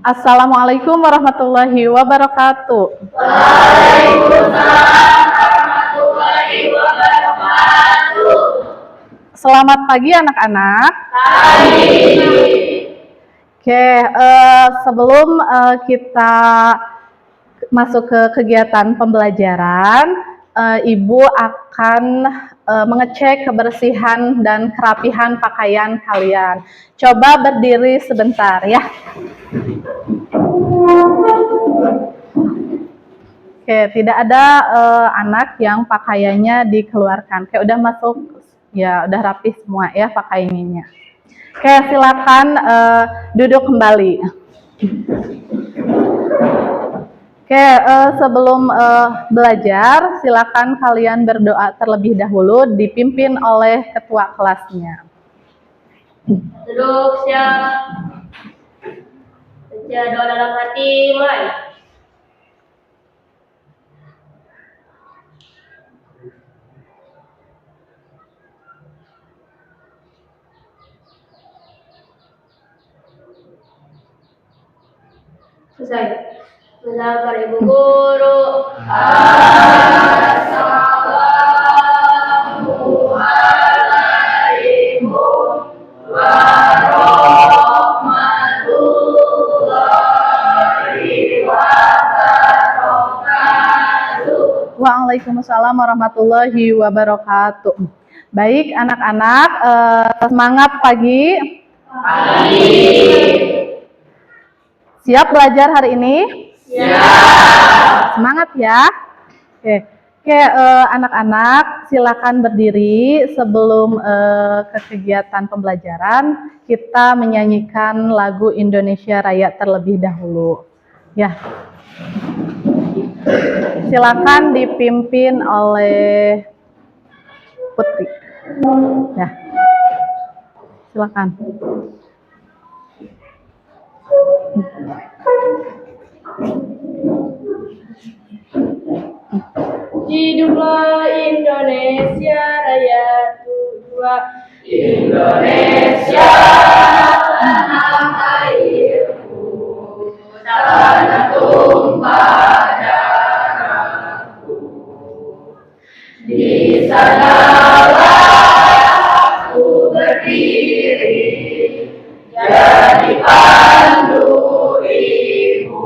Assalamualaikum warahmatullahi wabarakatuh. Waalaikumsalam warahmatullahi wabarakatuh. Selamat pagi anak-anak. Oke, sebelum kita masuk ke kegiatan pembelajaran, Ibu akan mengecek kebersihan dan kerapihan pakaian kalian. Coba berdiri sebentar ya. Oke, tidak ada anak yang pakaiannya dikeluarkan. Oke, udah masuk, ya udah rapi semua ya pakaiannya. Oke, silakan duduk kembali. Oke, sebelum belajar, silakan kalian berdoa terlebih dahulu, dipimpin oleh ketua kelasnya. Duduk siap. Baca doa dalam hati, mulai. Selesai. Salam para ibu guru. Assalamualaikum warahmatullahi wabarakatuh. Waalaikumsalam warahmatullahi wabarakatuh. Baik anak-anak, semangat pagi. Siap belajar hari ini? Semangat ya. Oke, anak-anak silakan berdiri sebelum ke kegiatan pembelajaran. Kita menyanyikan lagu Indonesia Raya terlebih dahulu. Ya. Silakan dipimpin oleh Putri. Ya. Silakan. Hiduplah Indonesia Raya tujuan. Indonesia tanah airku, tanah tumpah darahku. Di sanalah aku berdiri, jadi pandu ibuku.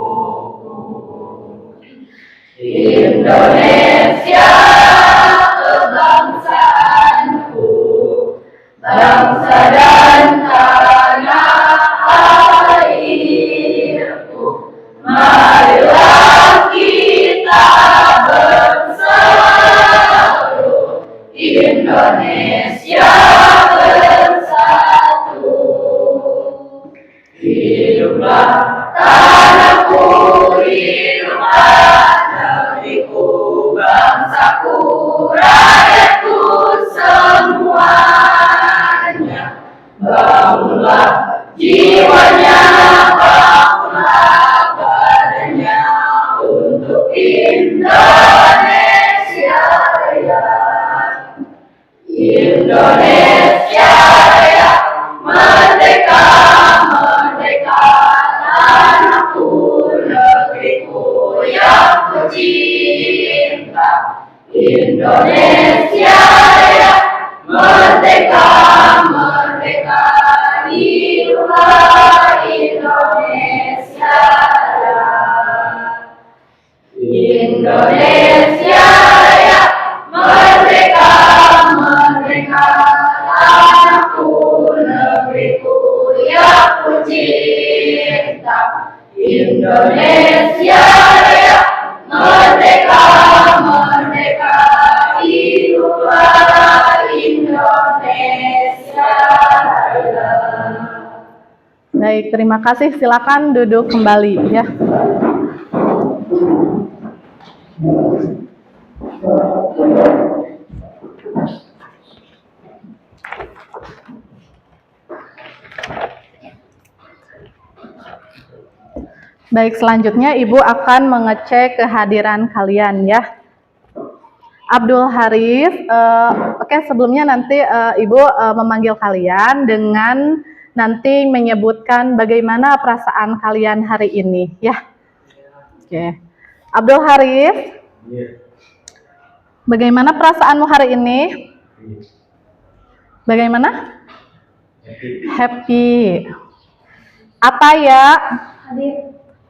Indonesia kebangsaanku, bangsa dan tanah airku. Marilah kita bersatu, Indonesia bersatu. Hiduplah tanahku, hiduplah negeriku, bangsaku, rakyatku semuanya. Bangunlah jiwanya, bangunlah badannya untuk Indonesia Raya. Indonesia Raya, merdeka, merdeka, tanahku, negeriku yang ku cinta. Indonesia Raya, merdeka, merdeka, hiduplah Indonesia Raya. Indonesia Raya, merdeka, merdeka, tanahku, negeriku yang ku cinta. Indonesia Raya, merdeka, merdeka, hiduplah Indonesia Raya. Baik, terima kasih. Silakan duduk kembali ya. Baik, selanjutnya Ibu akan mengecek kehadiran kalian ya. Abdul Haris, oke, sebelumnya nanti Ibu memanggil kalian dengan nanti menyebutkan bagaimana perasaan kalian hari ini, ya. Oke. Abdul Haris, bagaimana perasaanmu hari ini? Bagaimana? Happy. Ataya,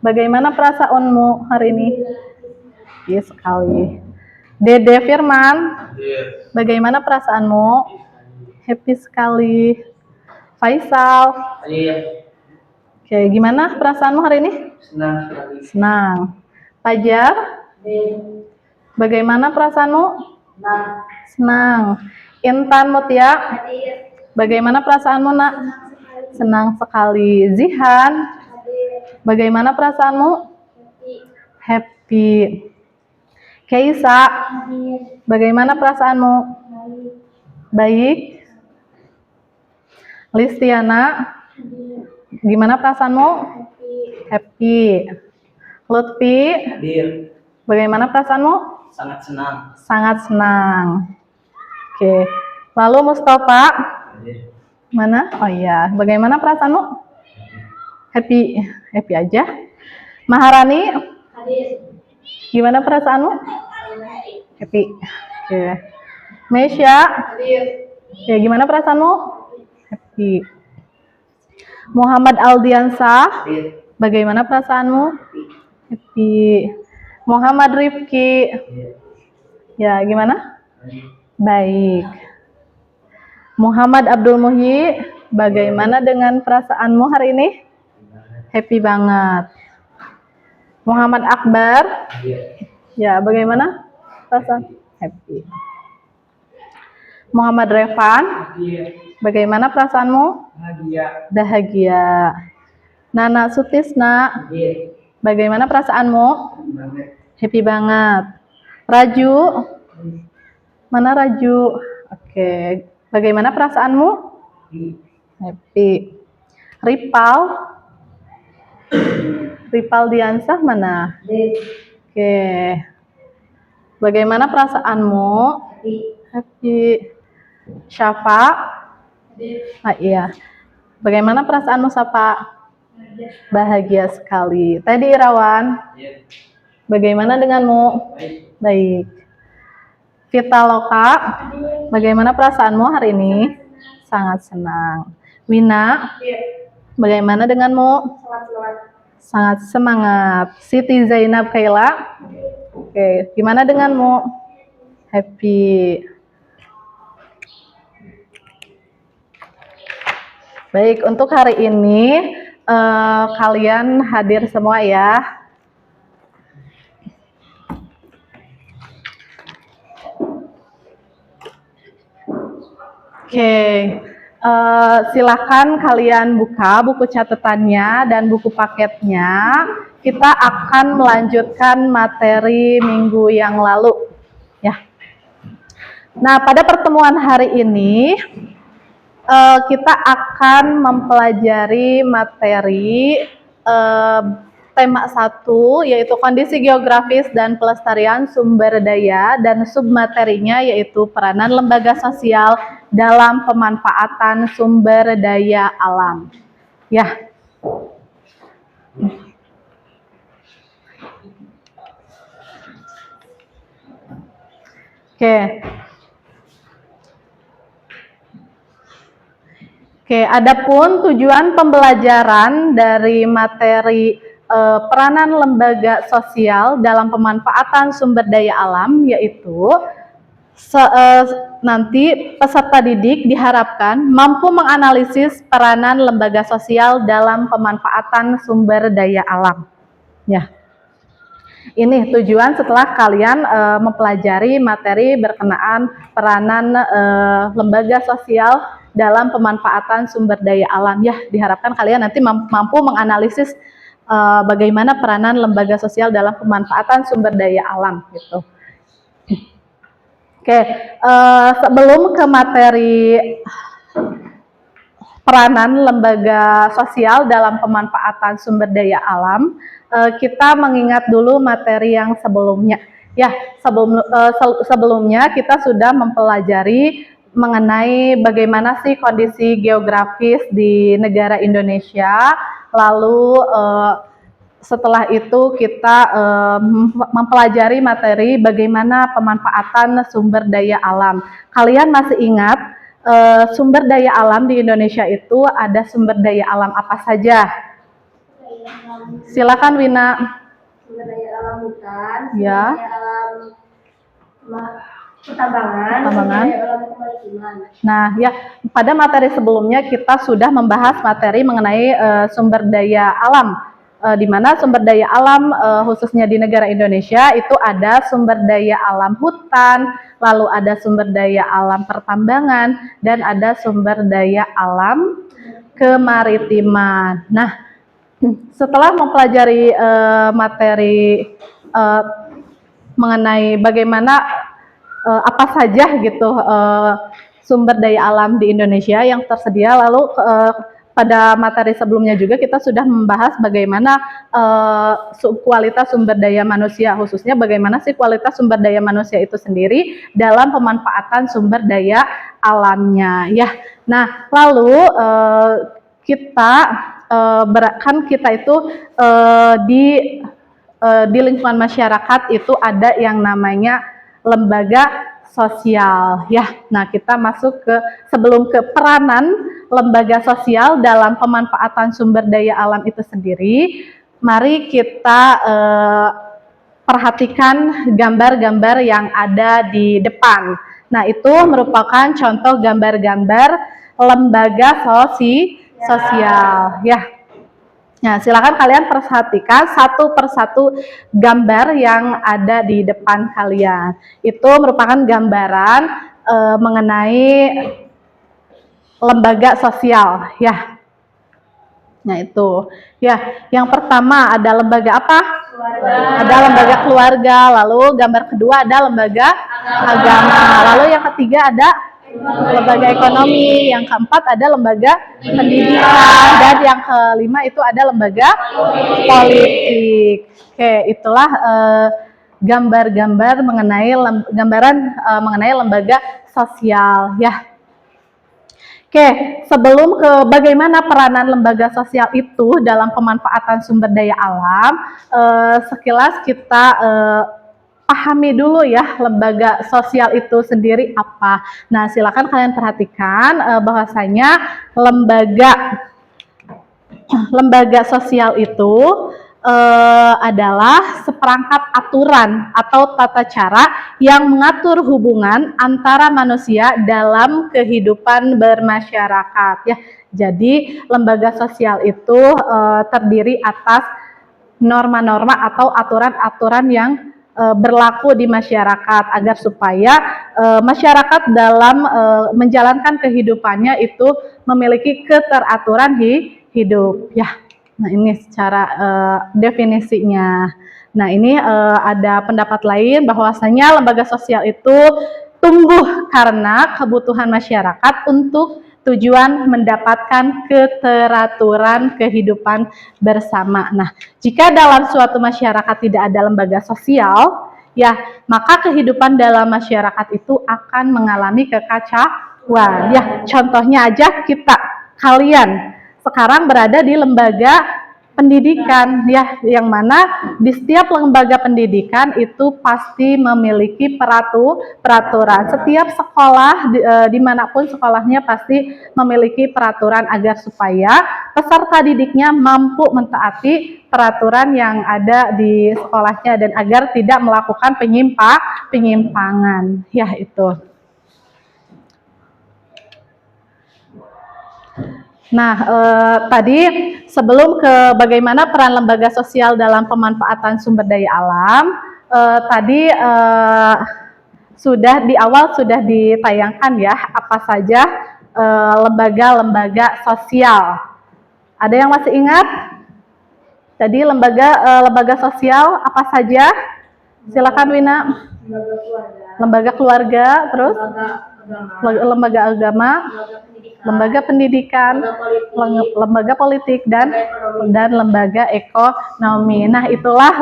bagaimana perasaanmu hari ini? Iya sekali. Dede Firman, bagaimana perasaanmu? Happy sekali. Faisal, oke, gimana perasaanmu hari ini? Senang sekali. Senang. Fajar, bagaimana perasaanmu? Senang. Intan Mutia, bagaimana perasaanmu, Nak? Senang sekali. Zihan, bagaimana perasaanmu? Happy. Keisa, bagaimana perasaanmu? Baik. Listiana, gimana perasaanmu? Happy. Lutfi, Hadir. bagaimana perasaanmu? Sangat senang. Sangat senang. Oke. Lalu Mustafa, Hadir. mana? Oh iya, bagaimana perasaanmu? Happy. Happy aja. Maharani, gimana perasaanmu? Happy. Oke. Mesya, ya gimana perasaanmu? Happy. Muhammad Aldiansah, Hadir. bagaimana perasaanmu? Happy. Muhammad Rifki, Hadir. ya gimana? Hadir. Baik. Muhammad Abdul Muhyi, bagaimana dengan perasaanmu hari ini? Happy banget. Muhammad Akbar, Hadir. ya bagaimana perasaan? Happy. Muhammad Revan, Hadir. bagaimana perasaanmu? Bahagia. Bahagia. Nana Sutisna, Hadir. bagaimana perasaanmu? Banget. Happy banget. Raju, mana Raju? Oke, bagaimana perasaanmu? Happy. Ripal, Ripal Diansah mana? Oke, bagaimana perasaanmu? Happy. Syafa, ah iya. Bagaimana perasaanmu Syafa? Bahagia sekali. Tadi Irawan, Hadir. bagaimana denganmu? Baik. Baik. Vita Loka, bagaimana perasaanmu hari ini? Sangat senang. Wina, bagaimana denganmu? Sangat semangat. Siti Zainab Kaila, oke, gimana denganmu? Happy. Baik, untuk hari ini kalian hadir semua ya. Oke, silakan kalian buka buku catatannya dan buku paketnya. Kita akan melanjutkan materi minggu yang lalu, ya. Nah, pada pertemuan hari ini kita akan mempelajari materi tema 1, yaitu kondisi geografis dan pelestarian sumber daya, dan submaterinya yaitu peranan lembaga sosial dalam pemanfaatan sumber daya alam. Ya. Oke, adapun tujuan pembelajaran dari materi peranan lembaga sosial dalam pemanfaatan sumber daya alam, yaitu nanti peserta didik diharapkan mampu menganalisis peranan lembaga sosial dalam pemanfaatan sumber daya alam. Ya. Ini tujuan setelah kalian mempelajari materi berkenaan peranan lembaga sosial dalam pemanfaatan sumber daya alam. Ya, diharapkan kalian nanti mampu menganalisis bagaimana peranan lembaga sosial dalam pemanfaatan sumber daya alam gitu. Oke, sebelum ke materi peranan lembaga sosial dalam pemanfaatan sumber daya alam, kita mengingat dulu materi yang sebelumnya. Ya, sebelumnya kita sudah mempelajari mengenai bagaimana sih kondisi geografis di negara Indonesia. Lalu setelah itu kita mempelajari materi bagaimana pemanfaatan sumber daya alam. Kalian masih ingat sumber daya alam di Indonesia itu ada sumber daya alam apa saja? Silakan Wina. Sumber daya alam hutan, Ya. sumber daya alam pertambangan, Pertambangan. sumber daya alam kemaritiman. Nah, ya, pada materi sebelumnya kita sudah membahas materi mengenai sumber daya alam, di mana sumber daya alam khususnya di negara Indonesia itu ada sumber daya alam hutan, lalu ada sumber daya alam pertambangan, dan ada sumber daya alam kemaritiman. Nah, setelah mempelajari materi mengenai bagaimana apa saja gitu sumber daya alam di Indonesia yang tersedia, lalu pada materi sebelumnya juga kita sudah membahas bagaimana kualitas sumber daya manusia, khususnya bagaimana sih kualitas sumber daya manusia itu sendiri dalam pemanfaatan sumber daya alamnya ya. Nah, lalu kita kita itu di lingkungan masyarakat itu ada yang namanya lembaga sosial ya. Nah, kita masuk ke sebelum ke peranan lembaga sosial dalam pemanfaatan sumber daya alam itu sendiri, mari kita perhatikan gambar-gambar yang ada di depan. Nah, itu merupakan contoh gambar-gambar lembaga sosial ya. Nah, silakan kalian perhatikan satu persatu gambar yang ada di depan kalian. Itu merupakan gambaran mengenai lembaga sosial ya. Nah, itu ya. Yang pertama ada lembaga apa? Keluarga. Ada lembaga keluarga. Lalu gambar kedua ada lembaga agama. Lalu yang ketiga ada lembaga ekonomi, yang keempat ada lembaga pendidikan, dan yang kelima itu ada lembaga politik. Oke, itulah gambar-gambar mengenai mengenai lembaga sosial ya. Oke, sebelum ke bagaimana peranan lembaga sosial itu dalam pemanfaatan sumber daya alam, sekilas kita pahami dulu ya lembaga sosial itu sendiri apa. Nah, silakan kalian perhatikan bahwasanya lembaga sosial itu adalah seperangkat aturan atau tata cara yang mengatur hubungan antara manusia dalam kehidupan bermasyarakat ya. Jadi lembaga sosial itu terdiri atas norma-norma atau aturan-aturan yang berlaku di masyarakat agar supaya masyarakat dalam menjalankan kehidupannya itu memiliki keteraturan hidup ya. Nah, ini secara definisinya. Nah, ini ada pendapat lain bahwasanya lembaga sosial itu tumbuh karena kebutuhan masyarakat untuk tujuan mendapatkan keteraturan kehidupan bersama. Nah, jika dalam suatu masyarakat tidak ada lembaga sosial, ya, maka kehidupan dalam masyarakat itu akan mengalami kekacauan. Ya, contohnya aja kalian sekarang berada di lembaga pendidikan ya, yang mana di setiap lembaga pendidikan itu pasti memiliki peraturan. Setiap sekolah dimanapun sekolahnya pasti memiliki peraturan agar supaya peserta didiknya mampu mentaati peraturan yang ada di sekolahnya dan agar tidak melakukan penyimpangan ya. Itu. Nah, tadi sebelum ke bagaimana peran lembaga sosial dalam pemanfaatan sumber daya alam, tadi sudah di awal sudah ditayangkan ya apa saja lembaga-lembaga sosial. Ada yang masih ingat? Tadi lembaga sosial apa saja? Silakan Wina. Lembaga keluarga, terus lembaga agama, lembaga pendidikan, lembaga politik, dan lembaga ekonomi. Nah, itulah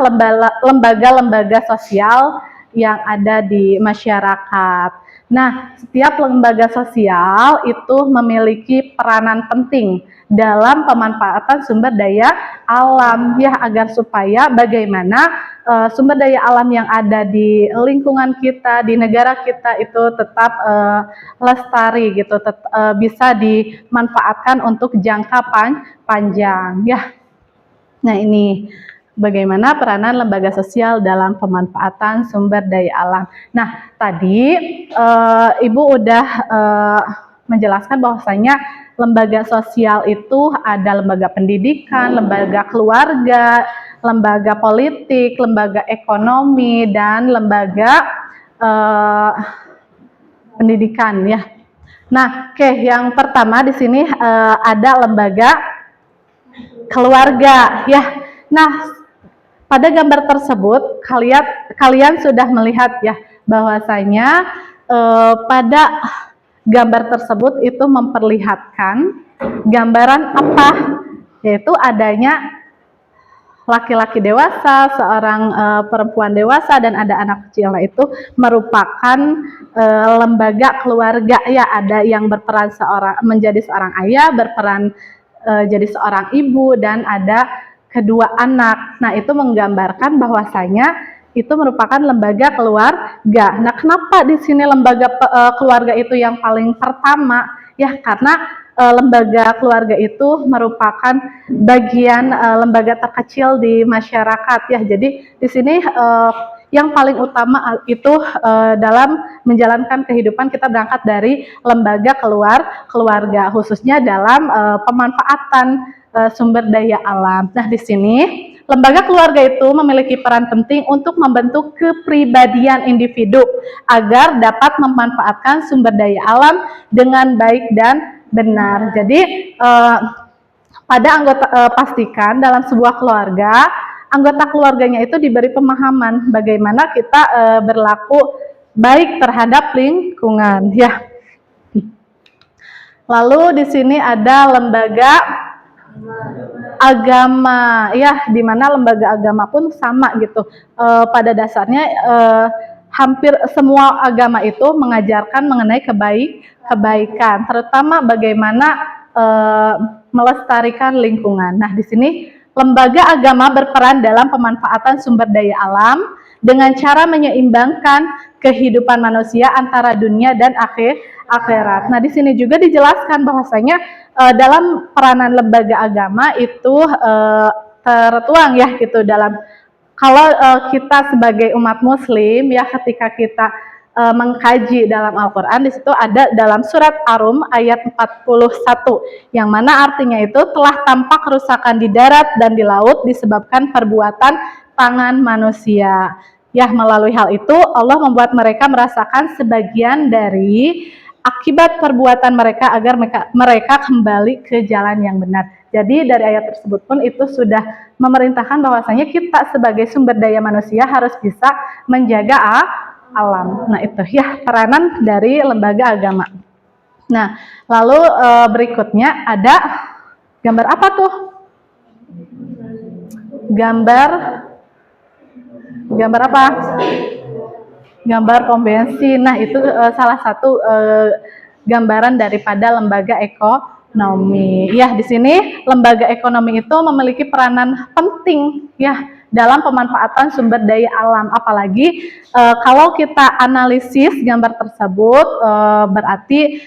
lembaga-lembaga sosial yang ada di masyarakat. Nah, setiap lembaga sosial itu memiliki peranan penting dalam pemanfaatan sumber daya alam ya, agar supaya bagaimana sumber daya alam yang ada di lingkungan kita, di negara kita itu tetap lestari gitu, bisa dimanfaatkan untuk jangka panjang ya. Nah, ini bagaimana peranan lembaga sosial dalam pemanfaatan sumber daya alam. Nah, tadi Ibu udah menjelaskan bahwasanya lembaga sosial itu ada lembaga pendidikan, lembaga keluarga, lembaga politik, lembaga ekonomi, dan lembaga pendidikan ya. Nah, oke, yang pertama di sini ada lembaga keluarga ya. Nah, pada gambar tersebut kalian sudah melihat ya bahwasanya pada gambar tersebut itu memperlihatkan gambaran apa, yaitu adanya laki-laki dewasa, seorang perempuan dewasa, dan ada anak kecil. Nah, itu merupakan lembaga keluarga ya. Ada yang berperan menjadi seorang ayah, berperan jadi seorang ibu, dan ada kedua anak. Nah, itu menggambarkan bahwasanya itu merupakan lembaga keluarga. Nah, kenapa di sini lembaga keluarga itu yang paling pertama? Ya, karena lembaga keluarga itu merupakan bagian lembaga terkecil di masyarakat ya. Jadi di sini yang paling utama itu dalam menjalankan kehidupan kita berangkat dari lembaga keluarga, khususnya dalam pemanfaatan sumber daya alam. Nah, di sini lembaga keluarga itu memiliki peran penting untuk membentuk kepribadian individu agar dapat memanfaatkan sumber daya alam dengan baik dan benar. Jadi pada pastikan dalam sebuah keluarga, anggota keluarganya itu diberi pemahaman bagaimana kita berlaku baik terhadap lingkungan ya. Lalu di sini ada lembaga agama ya, di mana lembaga agama pun sama gitu. Pada dasarnya hampir semua agama itu mengajarkan mengenai kebaikan, terutama bagaimana melestarikan lingkungan. Nah, di sini lembaga agama berperan dalam pemanfaatan sumber daya alam dengan cara menyeimbangkan kehidupan manusia antara dunia dan akhirat. Nah, di sini juga dijelaskan bahwasanya dalam peranan lembaga agama itu tertuang ya gitu dalam kalau kita sebagai umat muslim ya, ketika kita mengkaji dalam Al-Quran, di situ ada dalam surat Ar-Rum ayat 41 yang mana artinya itu telah tampak kerusakan di darat dan di laut disebabkan perbuatan tangan manusia. Ya, melalui hal itu Allah membuat mereka merasakan sebagian dari akibat perbuatan mereka agar mereka kembali ke jalan yang benar. Jadi dari ayat tersebut pun itu sudah memerintahkan bahwasanya kita sebagai sumber daya manusia harus bisa menjaga alam. Nah, itu ya peranan dari lembaga agama. Nah, lalu berikutnya ada gambar apa tuh? Gambar apa? Gambar pom bensin. Nah, itu salah satu gambaran daripada lembaga ekonomi. Ya, di sini lembaga ekonomi itu memiliki peranan penting ya dalam pemanfaatan sumber daya alam. Apalagi kalau kita analisis gambar tersebut, berarti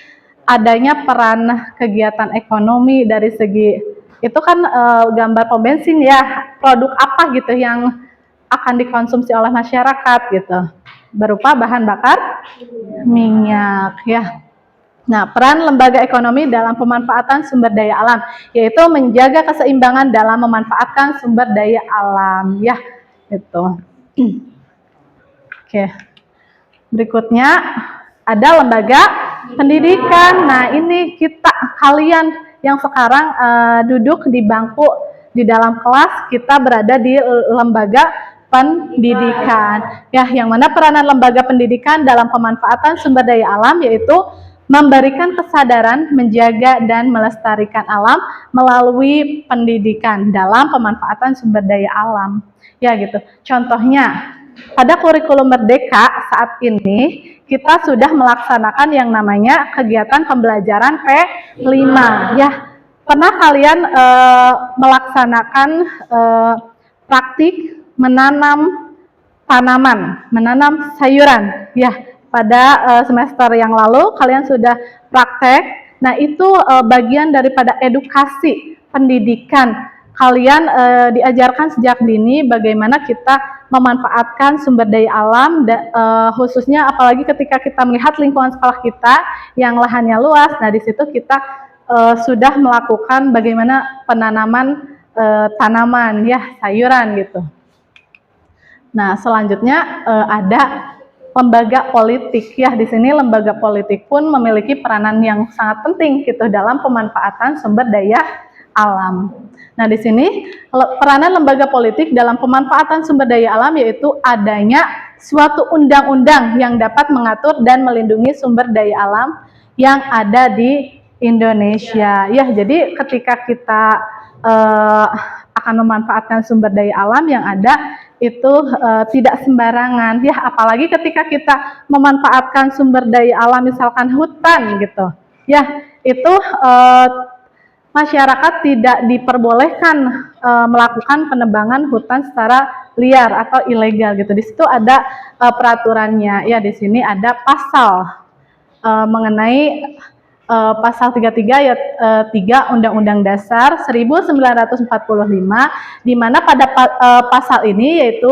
adanya peran kegiatan ekonomi dari segi itu kan gambar pom bensin ya, produk apa gitu yang akan dikonsumsi oleh masyarakat gitu, berupa bahan bakar minyak ya. Nah, peran lembaga ekonomi dalam pemanfaatan sumber daya alam yaitu menjaga keseimbangan dalam memanfaatkan sumber daya alam ya, gitu. Oke. Berikutnya ada lembaga pendidikan. Nah, ini kalian yang sekarang duduk di bangku di dalam kelas, kita berada di lembaga pendidikan ya, yang mana peranan lembaga pendidikan dalam pemanfaatan sumber daya alam yaitu memberikan kesadaran menjaga dan melestarikan alam melalui pendidikan dalam pemanfaatan sumber daya alam ya gitu. Contohnya pada kurikulum Merdeka saat ini kita sudah melaksanakan yang namanya kegiatan pembelajaran P5 ya. Pernah kalian melaksanakan praktik menanam tanaman, menanam sayuran ya. Pada semester yang lalu kalian sudah praktek. Nah, itu bagian daripada edukasi pendidikan. Kalian diajarkan sejak dini bagaimana kita memanfaatkan sumber daya alam, khususnya apalagi ketika kita melihat lingkungan sekolah kita yang lahannya luas. Nah, di situ kita sudah melakukan bagaimana penanaman tanaman ya, sayuran gitu. Nah, selanjutnya ada lembaga politik ya. Di sini lembaga politik pun memiliki peranan yang sangat penting gitu dalam pemanfaatan sumber daya alam. Nah, di sini peranan lembaga politik dalam pemanfaatan sumber daya alam yaitu adanya suatu undang-undang yang dapat mengatur dan melindungi sumber daya alam yang ada di Indonesia. Ya, jadi ketika kita akan memanfaatkan sumber daya alam yang ada itu tidak sembarangan ya, apalagi ketika kita memanfaatkan sumber daya alam misalkan hutan gitu ya, itu masyarakat tidak diperbolehkan melakukan penebangan hutan secara liar atau ilegal gitu. Di situ ada peraturannya ya. Di sini ada pasal mengenai pasal 33 ayat 3 Undang-Undang Dasar 1945, di mana pada pasal ini yaitu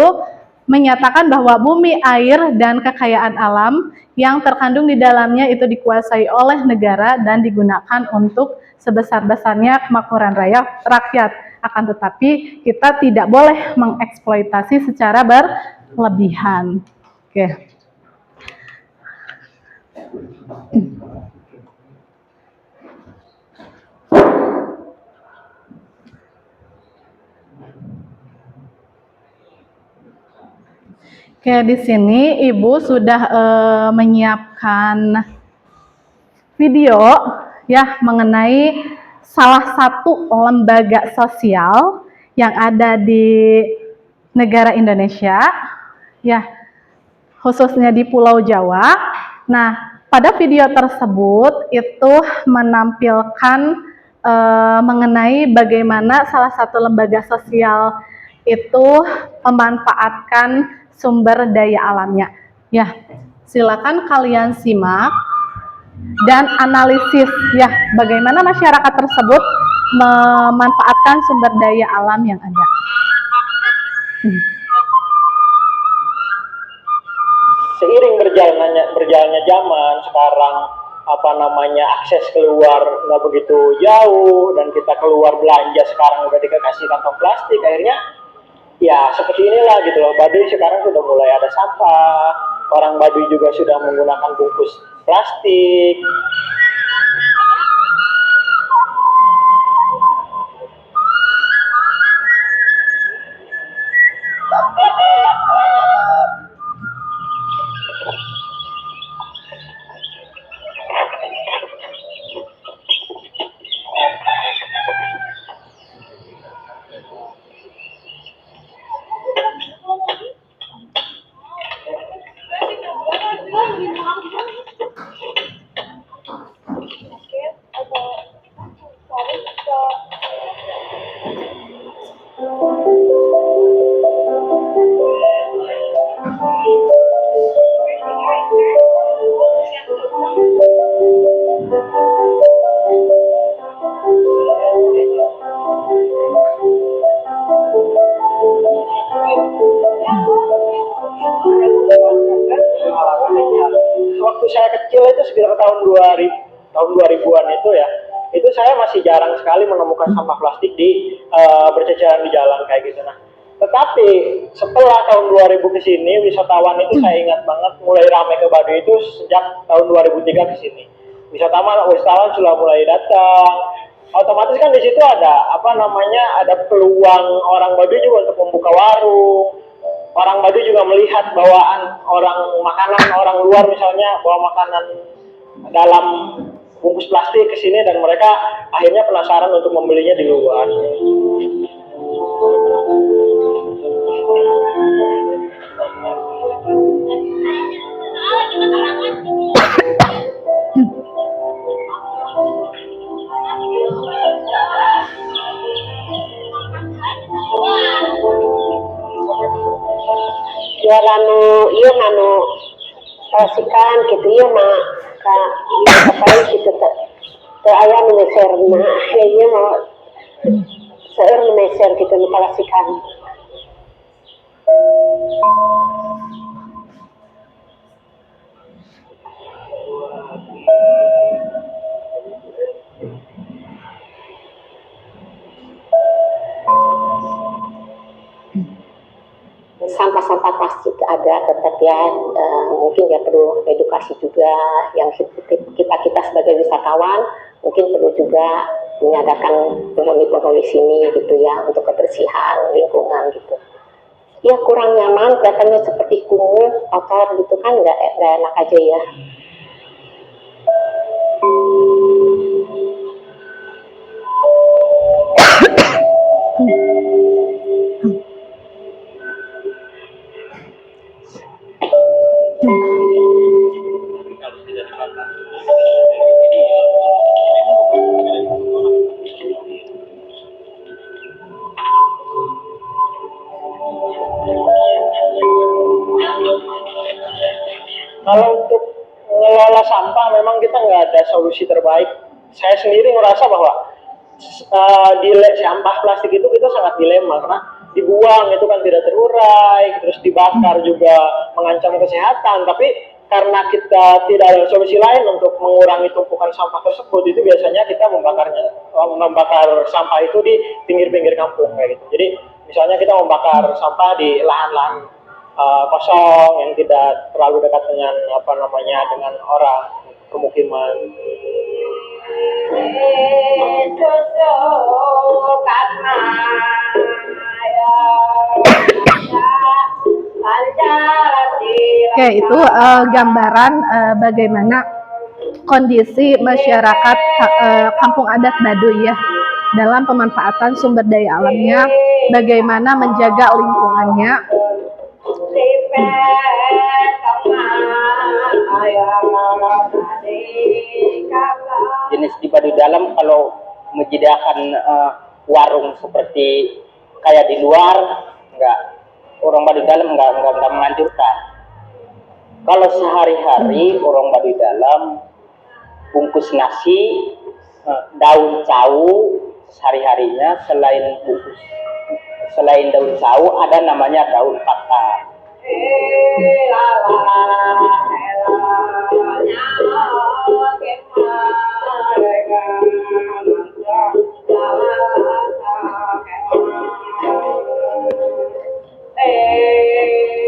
menyatakan bahwa bumi, air, dan kekayaan alam yang terkandung di dalamnya itu dikuasai oleh negara dan digunakan untuk sebesar-besarnya kemakmuran rakyat. Akan tetapi kita tidak boleh mengeksploitasi secara berlebihan. Oke. Oke, di sini Ibu sudah menyiapkan video ya mengenai salah satu lembaga sosial yang ada di negara Indonesia ya, khususnya di Pulau Jawa. Nah, pada video tersebut itu menampilkan mengenai bagaimana salah satu lembaga sosial itu memanfaatkan sumber daya alamnya. Ya, silakan kalian simak dan analisis ya bagaimana masyarakat tersebut memanfaatkan sumber daya alam yang ada. Seiring berjalannya zaman sekarang, akses keluar nggak begitu jauh dan kita keluar belanja sekarang udah dikasih kantong plastik, akhirnya ya seperti inilah gitu loh. Baduy sekarang sudah mulai ada sampah, orang Baduy juga sudah menggunakan bungkus plastik. Waktu saya kecil itu sekitar tahun 2000-an itu ya, itu saya masih jarang sekali menemukan sampah plastik di berceceran di jalan kayak gitu. Nah, tetapi setelah tahun 2000 ke sini, wisatawan itu saya ingat banget mulai ramai ke Baduy itu sejak tahun 2003 ke sini. Wisatawan sudah mulai datang. Otomatis kan di situ ada ada peluang orang Baduy juga untuk membuka warung. Orang Baduy juga melihat bawaan makanan orang luar misalnya bawa makanan dalam bungkus plastik ke sini dan mereka akhirnya penasaran untuk membelinya di luar. jual iya sikan gitu ya mah apa gitu ke ayah meser nah iya mau seueur meser gitu nu palasikan. Sampah-sampah plastik ada tetap ya, mungkin ya perlu edukasi juga yang kita sebagai wisatawan mungkin perlu juga menyadarkan penghuni sini gitu ya untuk kebersihan lingkungan gitu. Ya kurang nyaman kelihatannya seperti kumuh kotor gitu kan nggak enak aja ya. Kalau untuk mengelola sampah memang kita nggak ada solusi terbaik. Saya sendiri merasa bahwa sampah plastik itu kita sangat dilema karena dibuang itu kan tidak terurai, terus dibakar juga mengancam kesehatan. Tapi karena kita tidak ada solusi lain untuk mengurangi tumpukan sampah tersebut, itu biasanya kita membakar sampah itu di pinggir-pinggir kampung kayak gitu. Jadi misalnya kita membakar sampah di lahan-lahan kosong yang tidak terlalu dekat dengan dengan orang pemukiman. Oke, itu gambaran bagaimana kondisi masyarakat kampung adat Baduy ya dalam pemanfaatan sumber daya alamnya, bagaimana menjaga lingkungannya. Jenis di Baduy Dalam kalau menyediakan warung seperti kayak di luar, orang Baduy Dalam enggak menganjurkan. Kalau sehari-hari orang Baduy Dalam bungkus nasi, daun sawu sehari-harinya selain daun sawu ada namanya daun patah.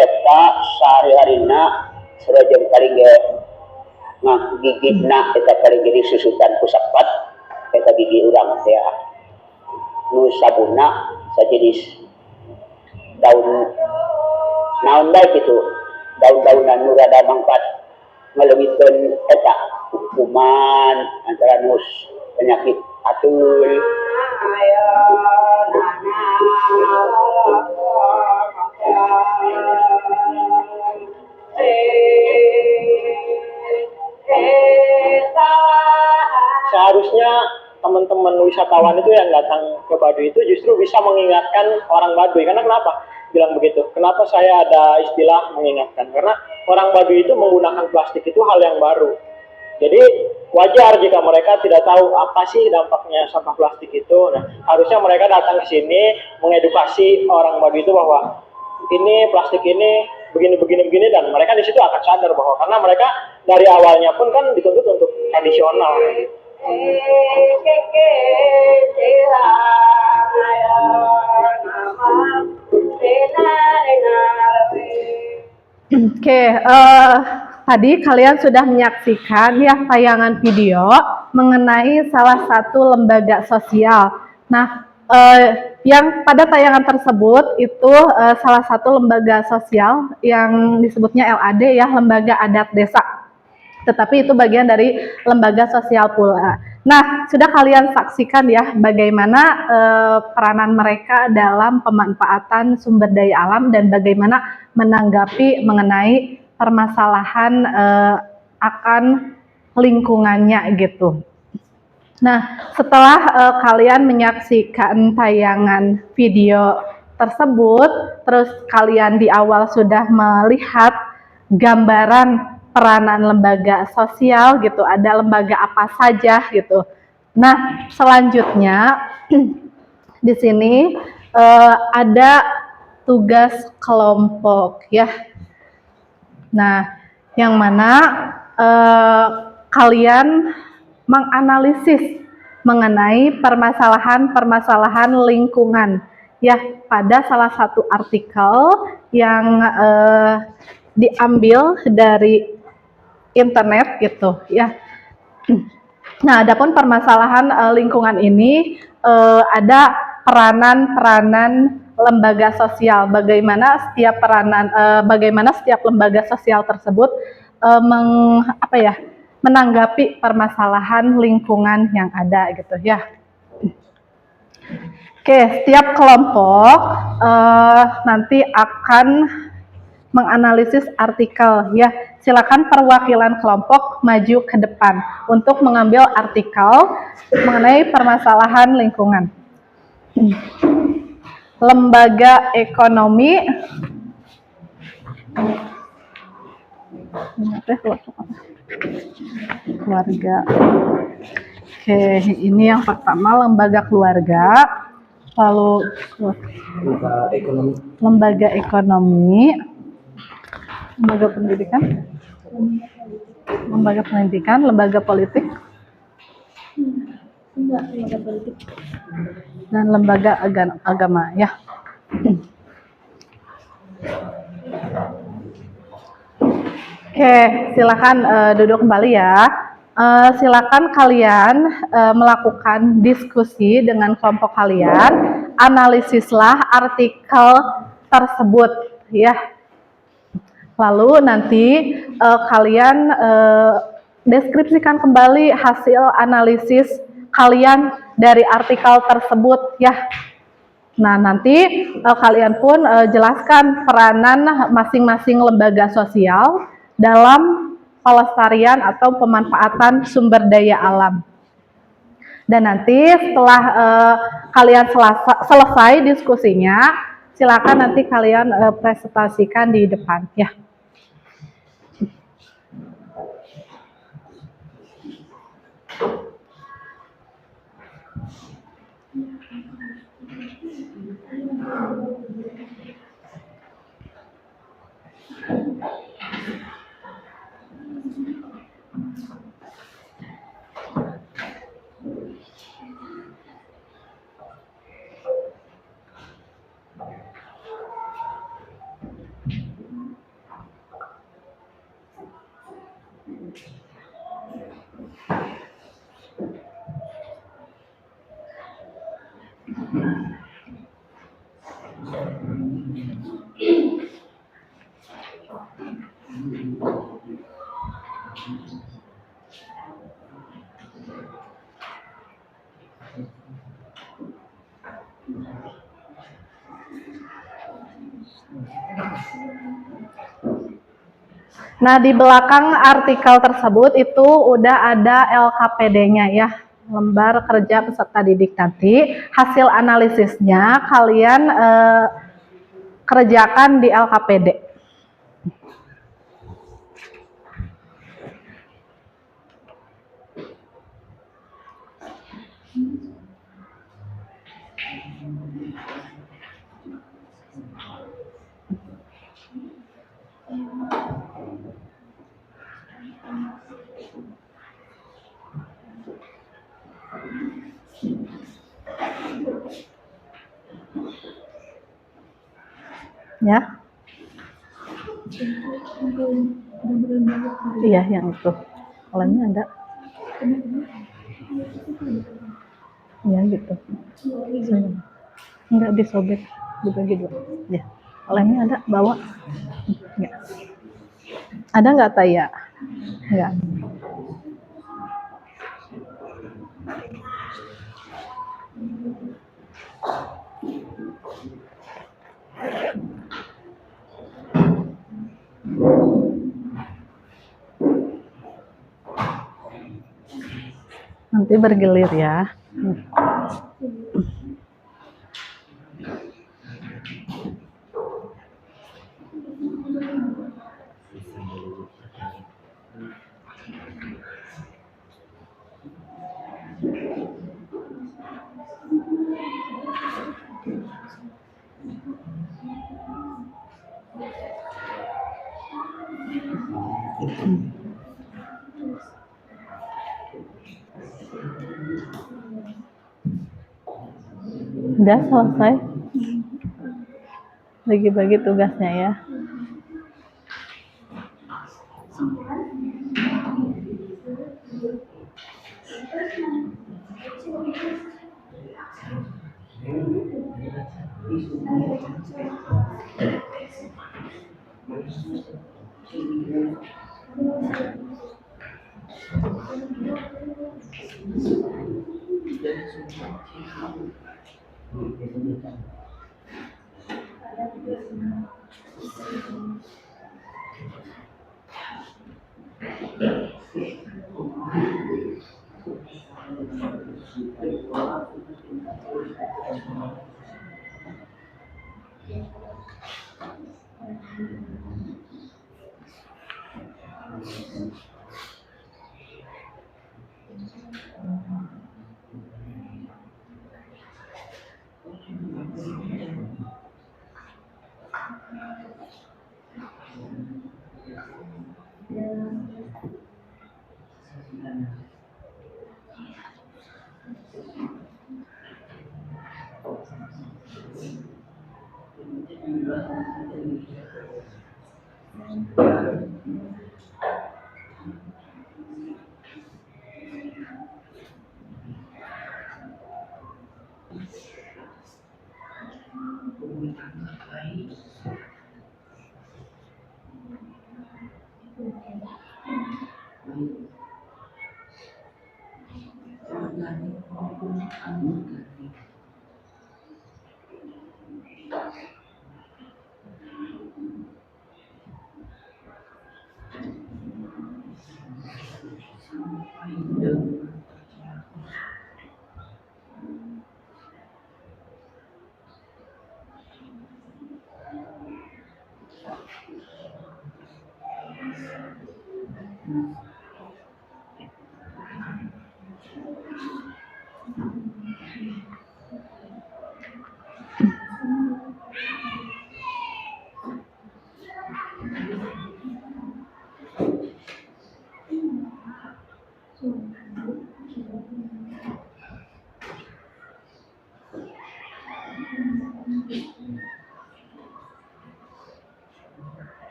Eta sehari-harina serajam paling gigihna eta paling jadi susutan pusakpat eta gigi urang teh nu sabuna sajenis daun naon bae kitu daun-daunan nu rada mangkat ngaleungitkeun eta kuman antara nus penyakit atul seharusnya teman-teman wisatawan itu yang datang ke Baduy itu justru bisa mengingatkan orang Baduy. Karena kenapa bilang begitu? Kenapa saya ada istilah mengingatkan? Karena orang Baduy itu menggunakan plastik itu hal yang baru. Jadi wajar jika mereka tidak tahu apa sih dampaknya sampah plastik itu. Nah, harusnya mereka datang ke sini mengedukasi orang Baduy itu bahwa ini plastik ini begini dan mereka di situ akan sadar bahwa karena mereka dari awalnya pun kan dituntut untuk tradisional. Oke, tadi kalian sudah menyaksikan ya tayangan video mengenai salah satu lembaga sosial. Nah, yang pada tayangan tersebut itu salah satu lembaga sosial yang disebutnya LAD ya, Lembaga Adat Desa. Tetapi itu bagian dari lembaga sosial pula. Nah, sudah kalian saksikan ya bagaimana peranan mereka dalam pemanfaatan sumber daya alam dan bagaimana menanggapi mengenai permasalahan akan lingkungannya gitu. Nah, setelah kalian menyaksikan tayangan video tersebut, terus kalian di awal sudah melihat gambaran peranan lembaga sosial gitu, ada lembaga apa saja gitu. Nah, selanjutnya di sini ada tugas kelompok ya. Nah, yang mana kalian menganalisis mengenai permasalahan lingkungan ya pada salah satu artikel yang diambil dari internet gitu ya. Nah, adapun permasalahan lingkungan ini ada peranan-peranan lembaga sosial, bagaimana setiap lembaga sosial tersebut menanggapi permasalahan lingkungan yang ada gitu ya. Oke, setiap kelompok nanti akan menganalisis artikel ya. Silakan perwakilan kelompok maju ke depan untuk mengambil artikel mengenai permasalahan lingkungan. Lembaga ekonomi. Keluarga. Oke, ini yang pertama lembaga keluarga. Lalu lembaga ekonomi. Lembaga pendidikan, lembaga politik, dan lembaga agama ya. Oke, silakan duduk kembali ya. Silakan kalian melakukan diskusi dengan kelompok kalian. Analisislah artikel tersebut ya. Lalu nanti kalian deskripsikan kembali hasil analisis kalian dari artikel tersebut ya. Nah, nanti kalian pun jelaskan peranan masing-masing lembaga sosial dalam pelestarian atau pemanfaatan sumber daya alam. Dan nanti setelah kalian selesai diskusinya, silakan nanti kalian presentasikan di depan ya. Nah, di belakang artikel tersebut itu udah ada LKPD-nya ya, lembar kerja peserta didik. Nanti hasil analisisnya kalian kerjakan di LKPD. Ya. Iya, yang itu. Olehnya ada. Ya, gitu. Enggak disobek, dibagi dua. Ya. Olehnya ada, bawa. Ya. Ada nggak, Taya? Enggak. Nanti bergilir ya. Udah selesai. Bagi-bagi tugasnya ya.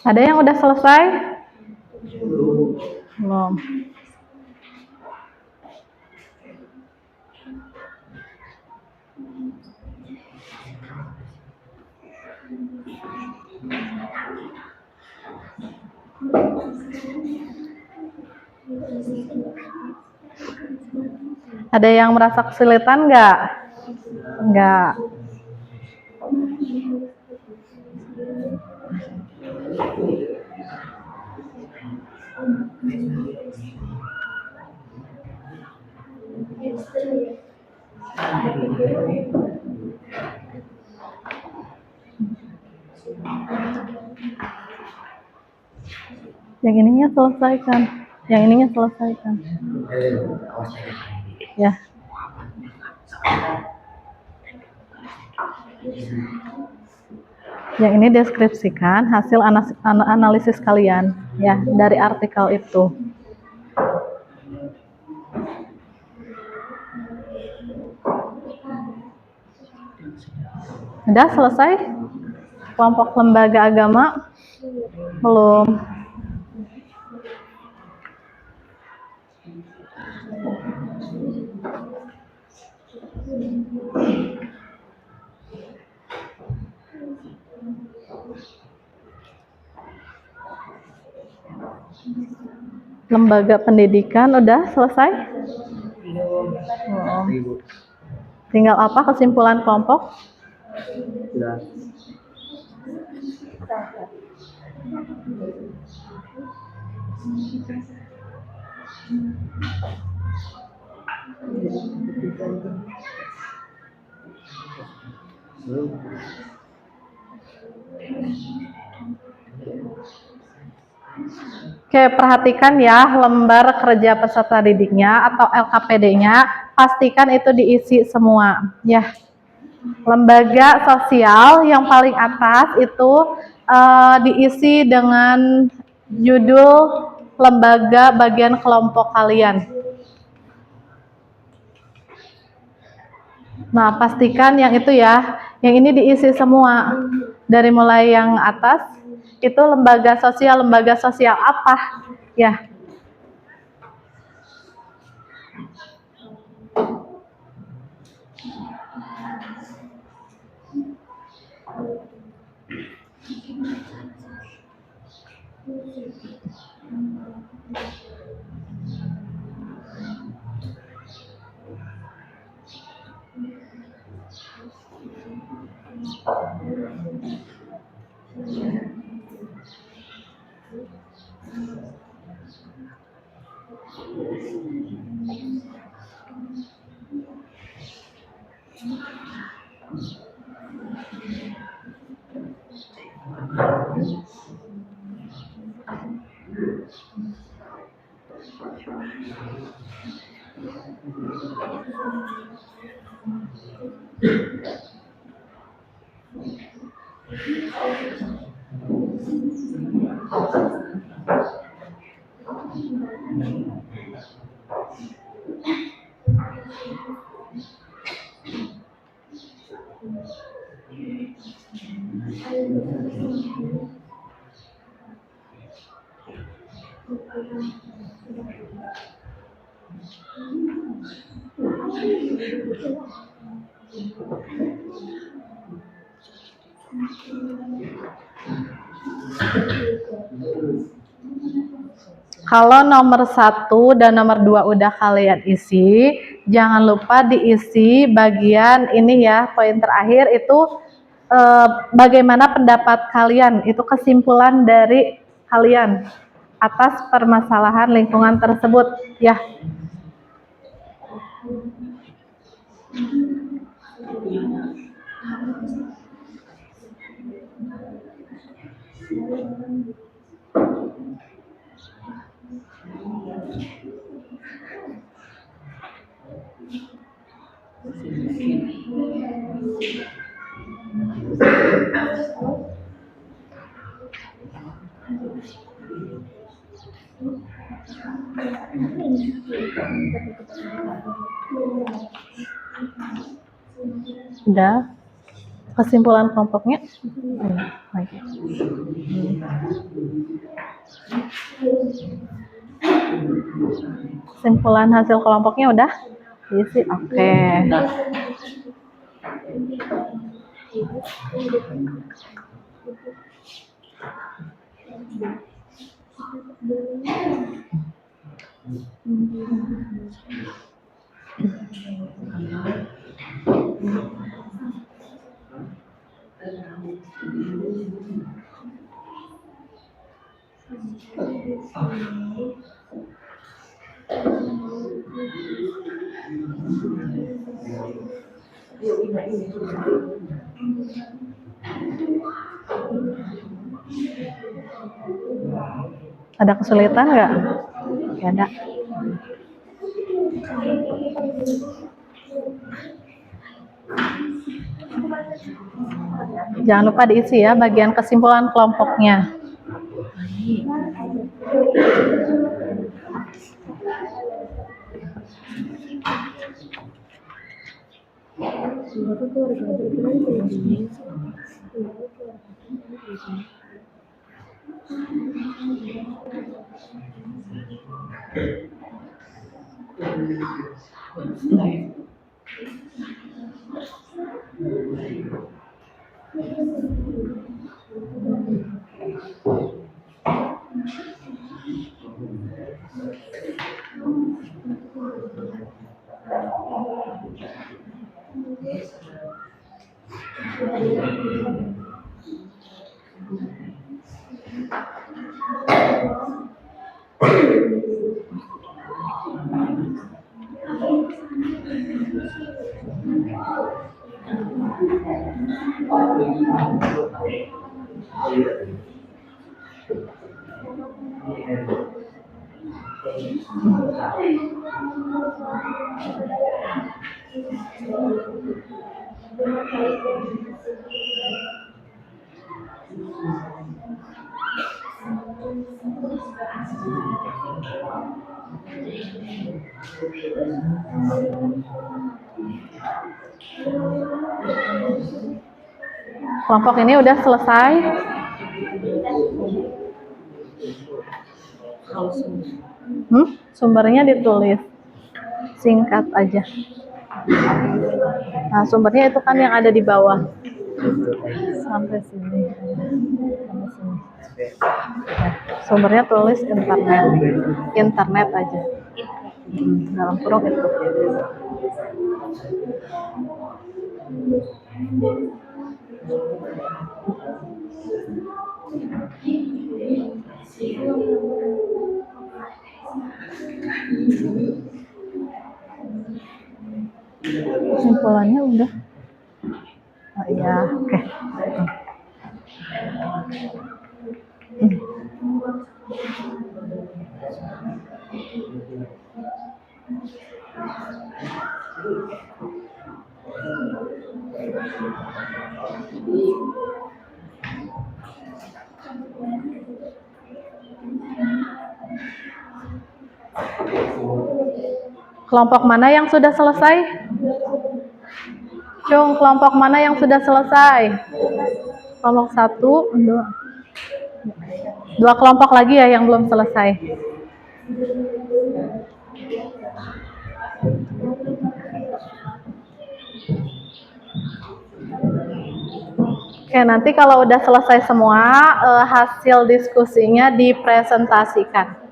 Ada yang udah selesai? Belum. Ada yang merasa kesulitan nggak? Nggak. Yang ininya selesaikan. Yang ininya selesaikan. Ya. Yang ini deskripsikan hasil analisis kalian ya dari artikel itu. Udah selesai? Kelompok lembaga agama? Belum. Lembaga pendidikan udah selesai? Oh. Tinggal apa kesimpulan kelompok? Sudah. Oke, perhatikan ya lembar kerja peserta didiknya atau LKPD-nya, pastikan itu diisi semua ya. Lembaga sosial yang paling atas itu diisi dengan judul lembaga bagian kelompok kalian. Nah, pastikan yang itu ya, yang ini diisi semua. Dari mulai yang atas, itu lembaga sosial apa? Ya. Kalau nomor 1 dan nomor 2 udah kalian isi, jangan lupa diisi bagian ini ya, poin terakhir itu bagaimana pendapat kalian, itu kesimpulan dari kalian atas permasalahan lingkungan tersebut ya. Udah kesimpulan kelompoknya? Oke. Kesimpulan hasil kelompoknya udah diisi? Oke. Ada kesulitan nggak? Nggak ada. Jangan lupa diisi ya bagian kesimpulan kelompoknya. Kelompok ini udah selesai. Sumbernya ditulis. Singkat aja. Nah, sumbernya itu kan yang ada di bawah. Sampai sini. Sampai sini. Nah, sumbernya tulis internet. Internet aja. Dalam kurung itu. Kesimpulannya udah. Oh iya, oke. Kelompok mana yang sudah selesai? Cung, kelompok mana yang sudah selesai? Kelompok 1, 2 kelompok lagi ya yang belum selesai. Oke, nanti kalau udah selesai semua, hasil diskusinya dipresentasikan.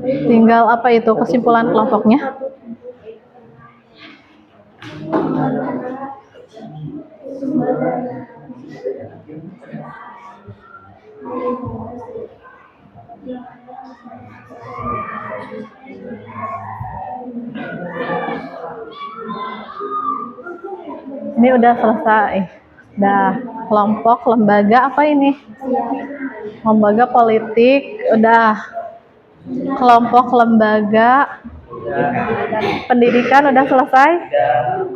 Tinggal apa itu kesimpulan kelompoknya? Ini udah selesai. Dah, kelompok lembaga apa ini? Lembaga politik, udah. Kelompok lembaga pendidikan udah selesai?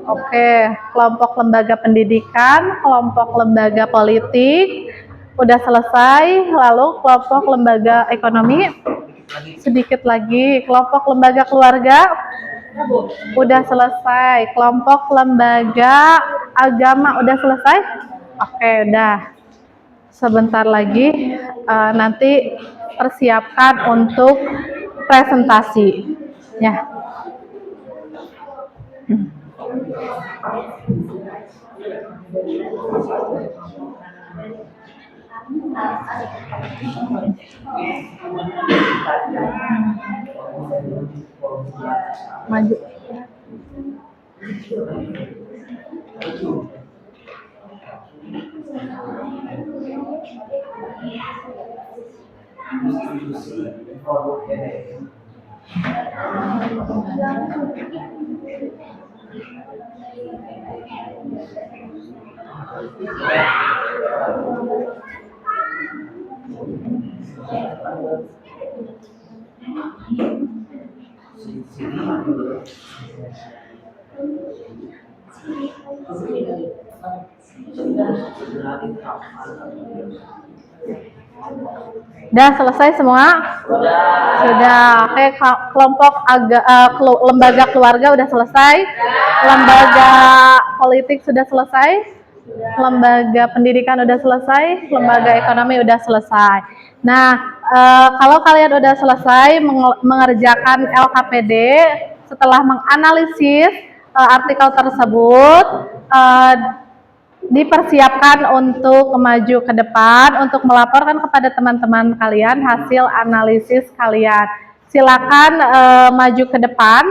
Oke, kelompok lembaga pendidikan, kelompok lembaga politik udah selesai. Lalu kelompok lembaga ekonomi sedikit lagi. Kelompok lembaga keluarga udah selesai. Kelompok lembaga agama udah selesai? Oke, udah. Sebentar lagi nanti persiapkan untuk presentasi ya. Maju. Udah selesai semua? Sudah. Oke, kelompok lembaga keluarga udah selesai. Lembaga politik sudah selesai. Lembaga pendidikan udah selesai. Lembaga ekonomi udah selesai. Nah, kalau kalian udah selesai mengerjakan LKPD, setelah menganalisis artikel tersebut, dipersiapkan untuk maju ke depan untuk melaporkan kepada teman-teman kalian hasil analisis kalian. Silakan maju ke depan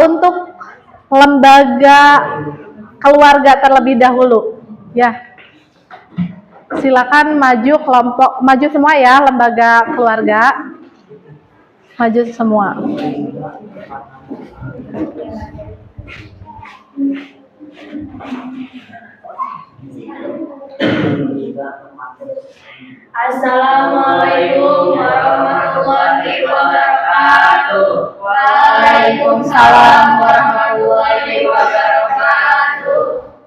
untuk lembaga keluarga terlebih dahulu. Ya. Silakan maju kelompok, maju semua ya lembaga keluarga. Maju semua. Assalamualaikum warahmatullahi wabarakatuh. Waalaikumsalam warahmatullahi wabarakatuh.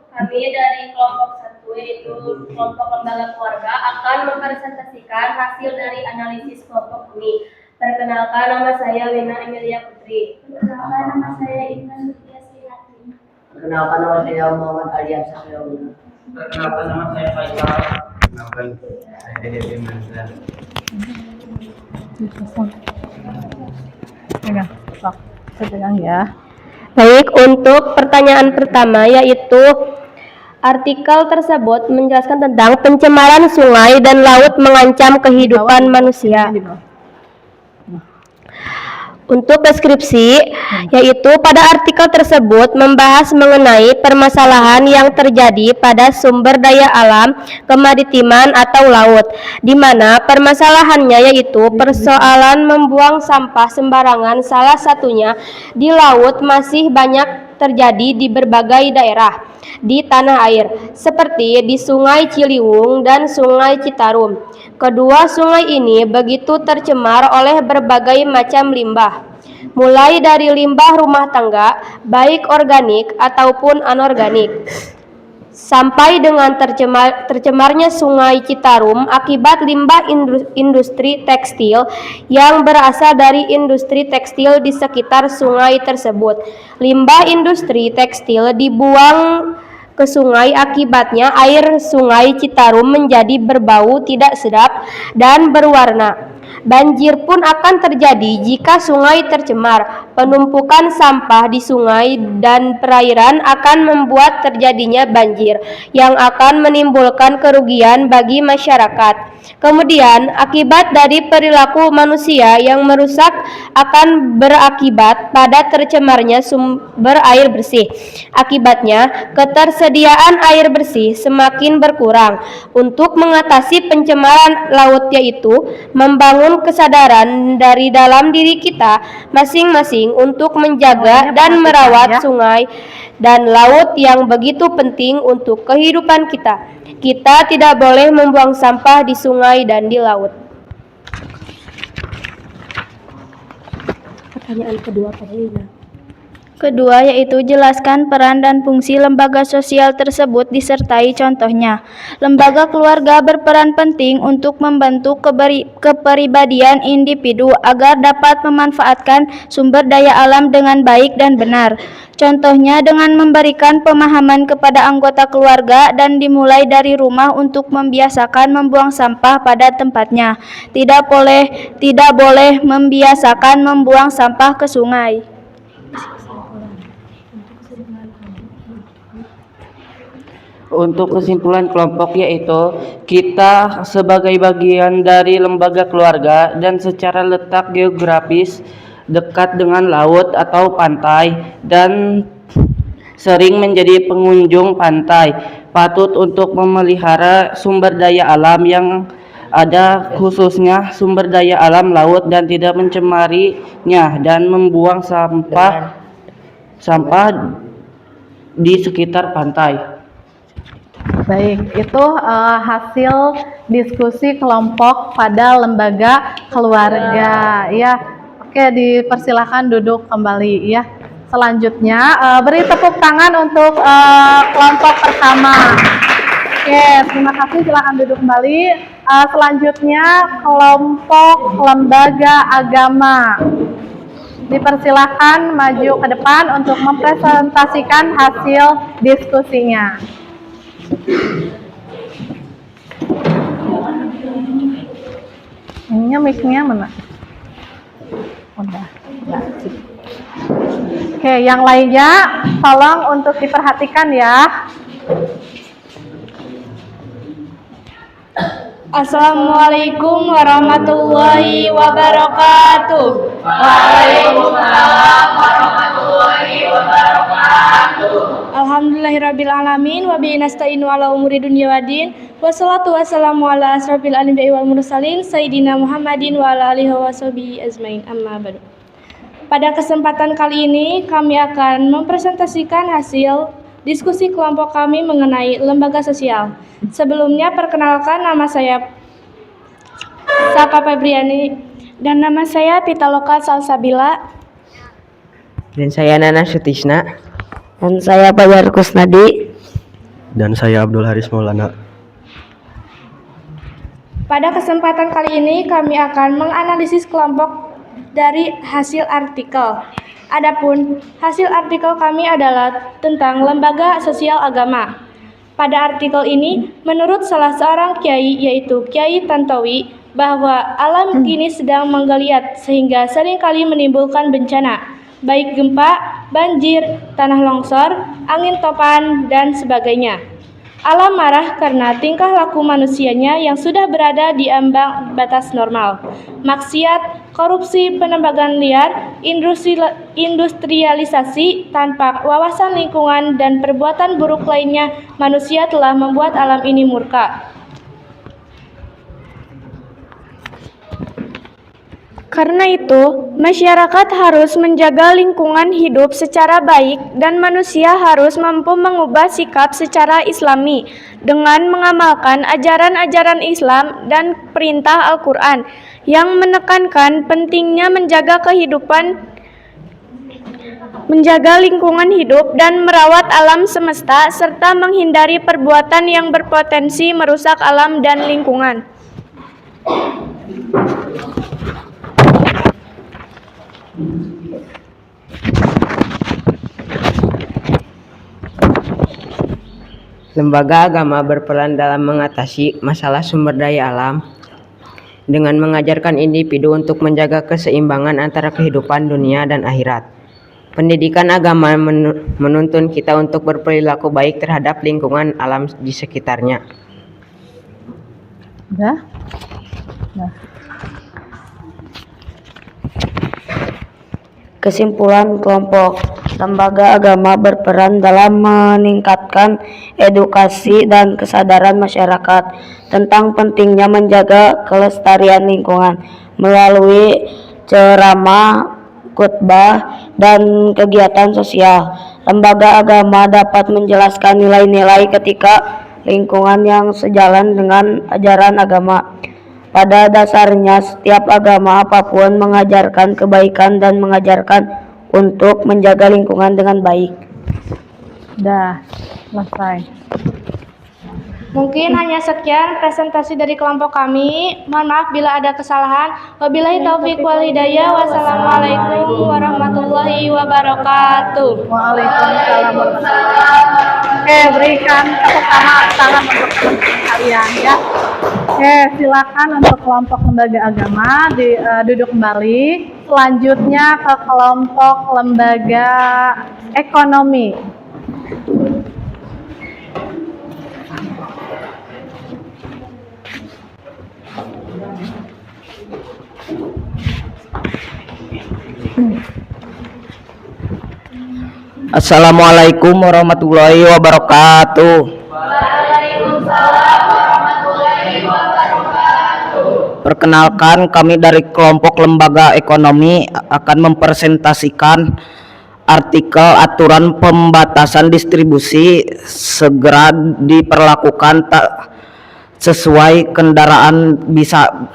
Kami dari kelompok 1 yaitu kelompok lembaga keluarga akan mempresentasikan hasil dari analisis kelompok ini. Perkenalkan, nama saya Wina Emilia Putri. Perkenalkan, nama saya Intan Sutiya Sihati. Perkenalkan, nama saya Muhammad Alian Safiullah. Perkenalkan, nama saya Faisal. Perkenalkan, saya Dede Manzar. Pegang, sok. Saya pegang ya. Baik, untuk pertanyaan pertama yaitu artikel tersebut menjelaskan tentang pencemaran sungai dan laut mengancam kehidupan manusia. Untuk deskripsi, yaitu pada artikel tersebut membahas mengenai permasalahan yang terjadi pada sumber daya alam, kemaritiman atau laut, di mana permasalahannya yaitu persoalan membuang sampah sembarangan, salah satunya di laut masih banyak terjadi di berbagai daerah di tanah air, seperti di Sungai Ciliwung dan Sungai Citarum. Kedua sungai ini begitu tercemar oleh berbagai macam limbah, mulai dari limbah rumah tangga, baik organik ataupun anorganik, sampai dengan tercemarnya Sungai Citarum akibat limbah industri tekstil yang berasal dari industri tekstil di sekitar sungai tersebut. Limbah industri tekstil dibuang ke sungai, akibatnya air Sungai Citarum menjadi berbau tidak sedap dan berwarna. Banjir pun akan terjadi jika sungai tercemar. Penumpukan sampah di sungai dan perairan akan membuat terjadinya banjir yang akan menimbulkan kerugian bagi masyarakat. Kemudian, akibat dari perilaku manusia yang merusak akan berakibat pada tercemarnya sumber air bersih. Akibatnya, ketersediaan air bersih semakin berkurang. Untuk mengatasi pencemaran laut yaitu membangun kesadaran dari dalam diri kita masing-masing untuk menjaga dan merawat sungai dan laut yang begitu penting untuk kehidupan kita. Kita tidak boleh membuang sampah di sungai dan di laut. Pertanyaan kedua, Pak Lina. Kedua, yaitu jelaskan peran dan fungsi lembaga sosial tersebut disertai contohnya. Lembaga keluarga berperan penting untuk membentuk kepribadian individu agar dapat memanfaatkan sumber daya alam dengan baik dan benar. Contohnya dengan memberikan pemahaman kepada anggota keluarga dan dimulai dari rumah untuk membiasakan membuang sampah pada tempatnya. Tidak boleh membiasakan membuang sampah ke sungai. Untuk kesimpulan kelompok yaitu kita sebagai bagian dari lembaga keluarga dan secara letak geografis dekat dengan laut atau pantai dan sering menjadi pengunjung pantai, patut untuk memelihara sumber daya alam yang ada, khususnya sumber daya alam laut, dan tidak mencemarinya dan membuang sampah di sekitar pantai. Baik, itu hasil diskusi kelompok pada lembaga keluarga. Ya, oke, dipersilakan duduk kembali. Ya, selanjutnya beri tepuk tangan untuk kelompok pertama. Oke, terima kasih. Silakan duduk kembali. Selanjutnya kelompok lembaga agama. Dipersilakan maju ke depan untuk mempresentasikan hasil diskusinya. Ininya mic-nya mana? Udah. Oke, yang lainnya tolong untuk diperhatikan ya. Assalamualaikum warahmatullahi wabarakatuh. Waalaikumsalam warahmatullahi wabarakatuh. Alhamdulillahirabbil alamin wa bihi nasta'inu ala umuri dunya waddin. Wassalatu wassalamu ala asrofil anbiya'i wal mursalin sayyidina Muhammadin wa ala alihi washabihi ajmain. Amma ba'du. Pada kesempatan kali ini kami akan mempresentasikan hasil diskusi kelompok kami mengenai lembaga sosial. Sebelumnya perkenalkan, nama saya Sapa Febriani dan nama saya Pitaloka Salsabila. Dan saya Nana Sutisna. Dan saya Fajar Kusnadi. Dan saya Abdul Haris Maulana. Pada kesempatan kali ini kami akan menganalisis kelompok dari hasil artikel. Adapun hasil artikel kami adalah tentang lembaga sosial agama. Pada artikel ini, menurut salah seorang kiai yaitu Kiai Tantowi, bahwa alam kini sedang menggeliat sehingga seringkali menimbulkan bencana, baik gempa, banjir, tanah longsor, angin topan, dan sebagainya. Alam marah karena tingkah laku manusianya yang sudah berada di ambang batas normal. Maksiat, korupsi, penembakan liar, industrialisasi tanpa wawasan lingkungan, dan perbuatan buruk lainnya, manusia telah membuat alam ini murka. Karena itu, masyarakat harus menjaga lingkungan hidup secara baik dan manusia harus mampu mengubah sikap secara islami dengan mengamalkan ajaran-ajaran Islam dan perintah Al-Quran yang menekankan pentingnya menjaga lingkungan hidup dan merawat alam semesta serta menghindari perbuatan yang berpotensi merusak alam dan lingkungan. Lembaga agama berperan dalam mengatasi masalah sumber daya alam dengan mengajarkan individu untuk menjaga keseimbangan antara kehidupan dunia dan akhirat. Pendidikan agama menuntun kita untuk berperilaku baik terhadap lingkungan alam di sekitarnya. Udah? Kesimpulan kelompok, lembaga agama berperan dalam meningkatkan edukasi dan kesadaran masyarakat tentang pentingnya menjaga kelestarian lingkungan melalui ceramah, khutbah, dan kegiatan sosial. Lembaga agama dapat menjelaskan nilai-nilai etika lingkungan yang sejalan dengan ajaran agama. Pada dasarnya, setiap agama apapun mengajarkan kebaikan dan mengajarkan untuk menjaga lingkungan dengan baik. Udah, selesai. Mungkin hanya sekian presentasi dari kelompok kami. Mohon maaf bila ada kesalahan. Wabillahi taufik wal hidayah. Wassalamualaikum warahmatullahi wabarakatuh. Waalaikumsalam warahmatullahi wabarakatuh. Oke, berikan tepuk tangan untuk teman-teman kalian ya. Oke, silakan untuk kelompok lembaga agama duduk kembali. Selanjutnya ke kelompok lembaga ekonomi. Assalamualaikum warahmatullahi wabarakatuh. Waalaikumsalam warahmatullahi wabarakatuh. Perkenalkan, kami dari kelompok lembaga ekonomi akan mempresentasikan artikel aturan pembatasan distribusi segera diperlakukan tak sesuai kendaraan bisa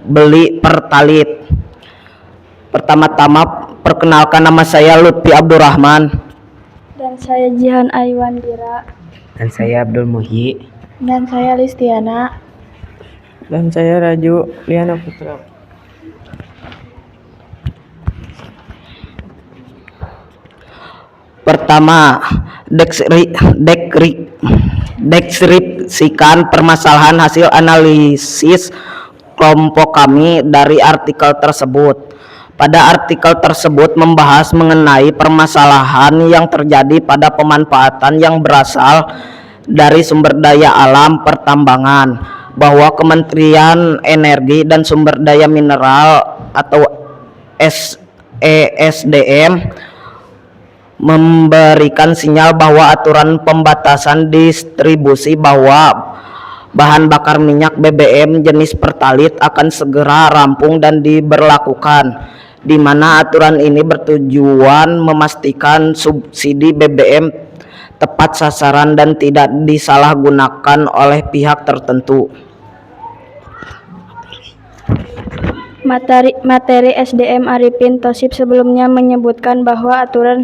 beli pertalit. Pertama-tama perkenalkan, nama saya Lutfi Abdurrahman. Dan saya Jihan Aiwandira. Dan saya Abdul Muhyi. Dan saya Listiana. Dan saya Raju Liana Putra. Pertama, deskripsikan permasalahan hasil analisis kelompok kami dari artikel tersebut. Pada artikel tersebut membahas mengenai permasalahan yang terjadi pada pemanfaatan yang berasal dari sumber daya alam pertambangan, bahwa Kementerian Energi dan Sumber Daya Mineral atau ESDM memberikan sinyal bahwa aturan pembatasan distribusi bahwa bahan bakar minyak BBM jenis Pertalite akan segera rampung dan diberlakukan, di mana aturan ini bertujuan memastikan subsidi BBM tepat sasaran dan tidak disalahgunakan oleh pihak tertentu. Materi SDM Arifin Tosib sebelumnya menyebutkan bahwa aturan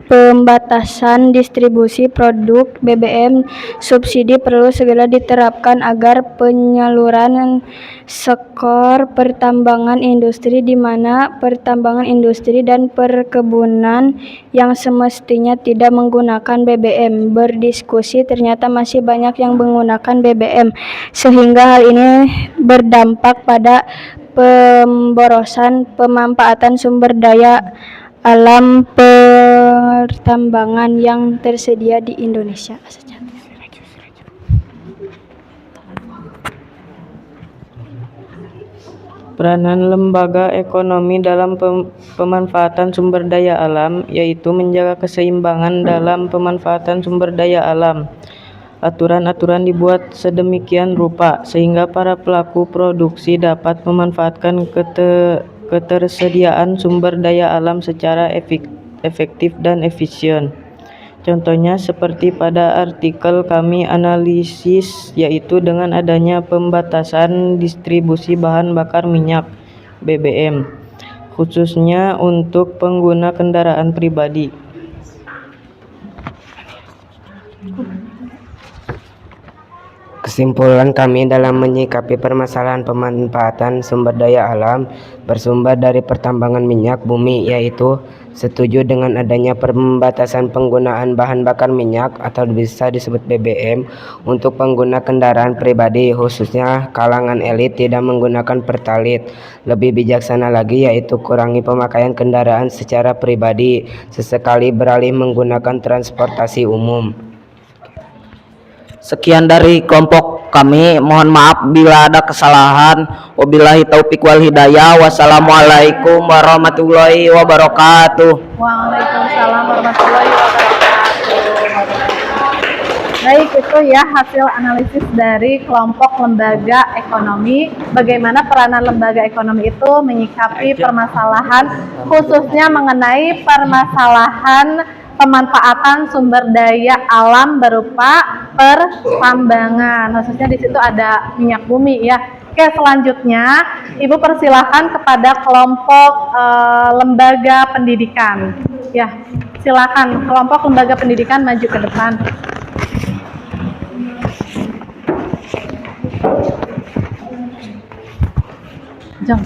pembatasan distribusi produk BBM subsidi perlu segera diterapkan agar penyaluran sektor pertambangan industri, di mana pertambangan industri dan perkebunan yang semestinya tidak menggunakan BBM. Berdiskusi, ternyata masih banyak yang menggunakan BBM, sehingga hal ini berdampak pada pemborosan pemanfaatan sumber daya alam pertambangan yang tersedia di Indonesia. Peranan lembaga ekonomi dalam pemanfaatan sumber daya alam yaitu menjaga keseimbangan dalam pemanfaatan sumber daya alam. Aturan-aturan dibuat sedemikian rupa sehingga para pelaku produksi dapat memanfaatkan ketersediaan sumber daya alam secara efektif dan efisien. Contohnya seperti pada artikel kami analisis, yaitu dengan adanya pembatasan distribusi bahan bakar minyak BBM, khususnya untuk pengguna kendaraan pribadi. Kesimpulan kami dalam menyikapi permasalahan pemanfaatan sumber daya alam bersumber dari pertambangan minyak bumi, yaitu setuju dengan adanya pembatasan penggunaan bahan bakar minyak atau bisa disebut BBM untuk pengguna kendaraan pribadi, khususnya kalangan elit tidak menggunakan Pertalite. Lebih bijaksana lagi yaitu kurangi pemakaian kendaraan secara pribadi, sesekali beralih menggunakan transportasi umum. Sekian dari kelompok kami, mohon maaf bila ada kesalahan. Wabillahi taufik wal hidayah. Wassalamualaikum warahmatullahi wabarakatuh. Waalaikumsalam warahmatullahi wabarakatuh. Baik, itu ya hasil analisis dari kelompok lembaga ekonomi. Bagaimana peranan lembaga ekonomi itu menyikapi permasalahan, khususnya mengenai permasalahan pemanfaatan sumber daya alam berupa pertambangan, khususnya di situ ada minyak bumi ya. Oke, selanjutnya Ibu persilahkan kepada kelompok lembaga pendidikan. Ya, silakan kelompok lembaga pendidikan maju ke depan. Jom.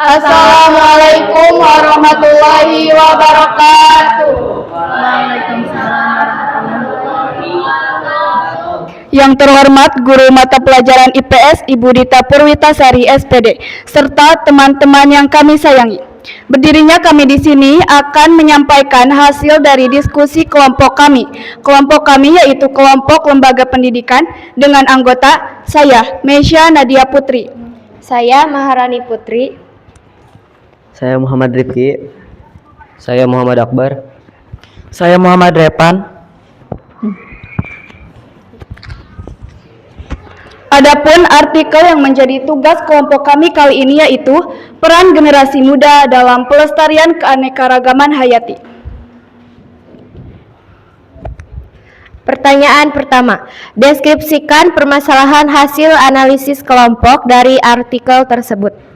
Assalamualaikum warahmatullahi wabarakatuh. Waalaikumsalam warahmatullahi wabarakatuh. Yang terhormat Guru Mata Pelajaran IPS Ibu Dita Purwitasari SPD serta teman-teman yang kami sayangi. Berdirinya kami di sini akan menyampaikan hasil dari diskusi kelompok kami. Kelompok kami yaitu kelompok lembaga pendidikan dengan anggota saya Mesya Nadia Putri, saya Maharani Putri, Saya Muhammad Rifki. Saya Muhammad Akbar. Saya Muhammad Repan. Adapun artikel yang menjadi tugas kelompok kami kali ini yaitu peran generasi muda dalam pelestarian keanekaragaman hayati. Pertanyaan pertama, deskripsikan permasalahan hasil analisis kelompok dari artikel tersebut.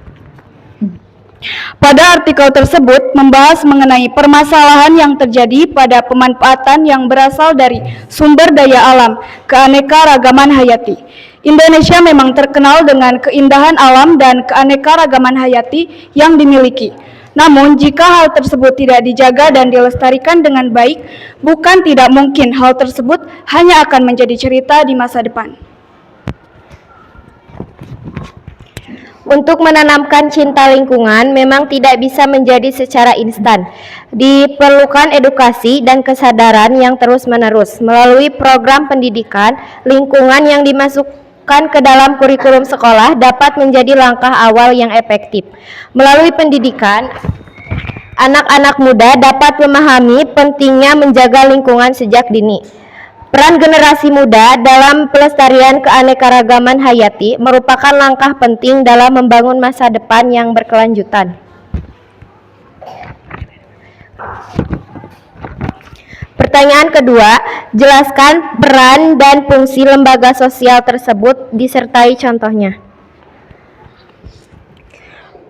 Pada artikel tersebut membahas mengenai permasalahan yang terjadi pada pemanfaatan yang berasal dari sumber daya alam, keanekaragaman hayati. Indonesia memang terkenal dengan keindahan alam dan keanekaragaman hayati yang dimiliki. Namun, jika hal tersebut tidak dijaga dan dilestarikan dengan baik, bukan tidak mungkin hal tersebut hanya akan menjadi cerita di masa depan. Untuk menanamkan cinta lingkungan memang tidak bisa menjadi secara instan. Diperlukan edukasi dan kesadaran yang terus-menerus melalui program pendidikan lingkungan yang ke dalam kurikulum sekolah dapat menjadi langkah awal yang efektif. Melalui pendidikan, anak-anak muda dapat memahami pentingnya menjaga lingkungan sejak dini. Peran generasi muda dalam pelestarian keanekaragaman hayati merupakan langkah penting dalam membangun masa depan yang berkelanjutan. Pertanyaan kedua, jelaskan peran dan fungsi lembaga sosial tersebut disertai contohnya.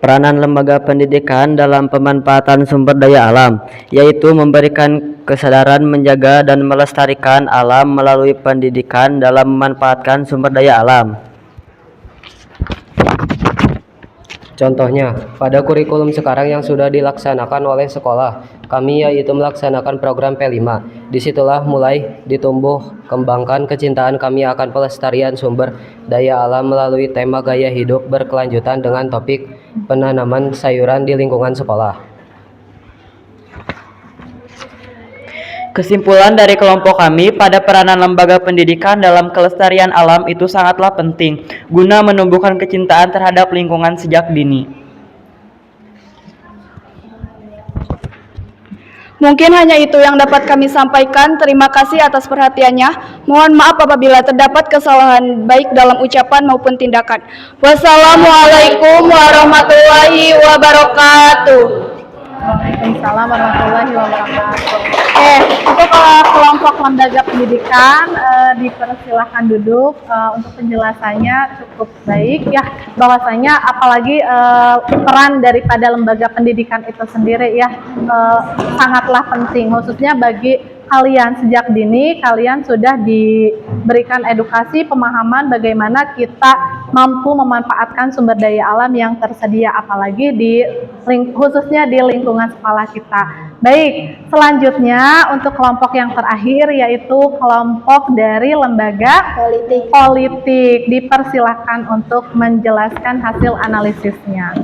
Peranan lembaga pendidikan dalam pemanfaatan sumber daya alam, yaitu memberikan kesadaran menjaga dan melestarikan alam melalui pendidikan dalam memanfaatkan sumber daya alam. Contohnya, pada kurikulum sekarang yang sudah dilaksanakan oleh sekolah, kami yaitu melaksanakan program P5. Disitulah mulai ditumbuh kembangkan kecintaan kami akan pelestarian sumber daya alam melalui tema gaya hidup berkelanjutan dengan topik penanaman sayuran di lingkungan sekolah. Kesimpulan dari kelompok kami pada peranan lembaga pendidikan dalam kelestarian alam itu sangatlah penting guna menumbuhkan kecintaan terhadap lingkungan sejak dini. Mungkin hanya itu yang dapat kami sampaikan. Terima kasih atas perhatiannya. Mohon maaf apabila terdapat kesalahan baik dalam ucapan maupun tindakan. Wassalamualaikum warahmatullahi wabarakatuh. Waalaikumsalam warahmatullahi wabarakatuh. Untuk kelompok lembaga pendidikan dipersilahkan duduk. Untuk penjelasannya cukup baik ya, bahwasanya apalagi peran daripada lembaga pendidikan itu sendiri ya sangatlah penting, khususnya bagi kalian sejak dini. Kalian sudah diberikan edukasi, pemahaman bagaimana kita mampu memanfaatkan sumber daya alam yang tersedia, apalagi khususnya di lingkungan sekolah kita. Baik, selanjutnya untuk kelompok yang terakhir yaitu kelompok dari lembaga politik. Dipersilahkan untuk menjelaskan hasil analisisnya.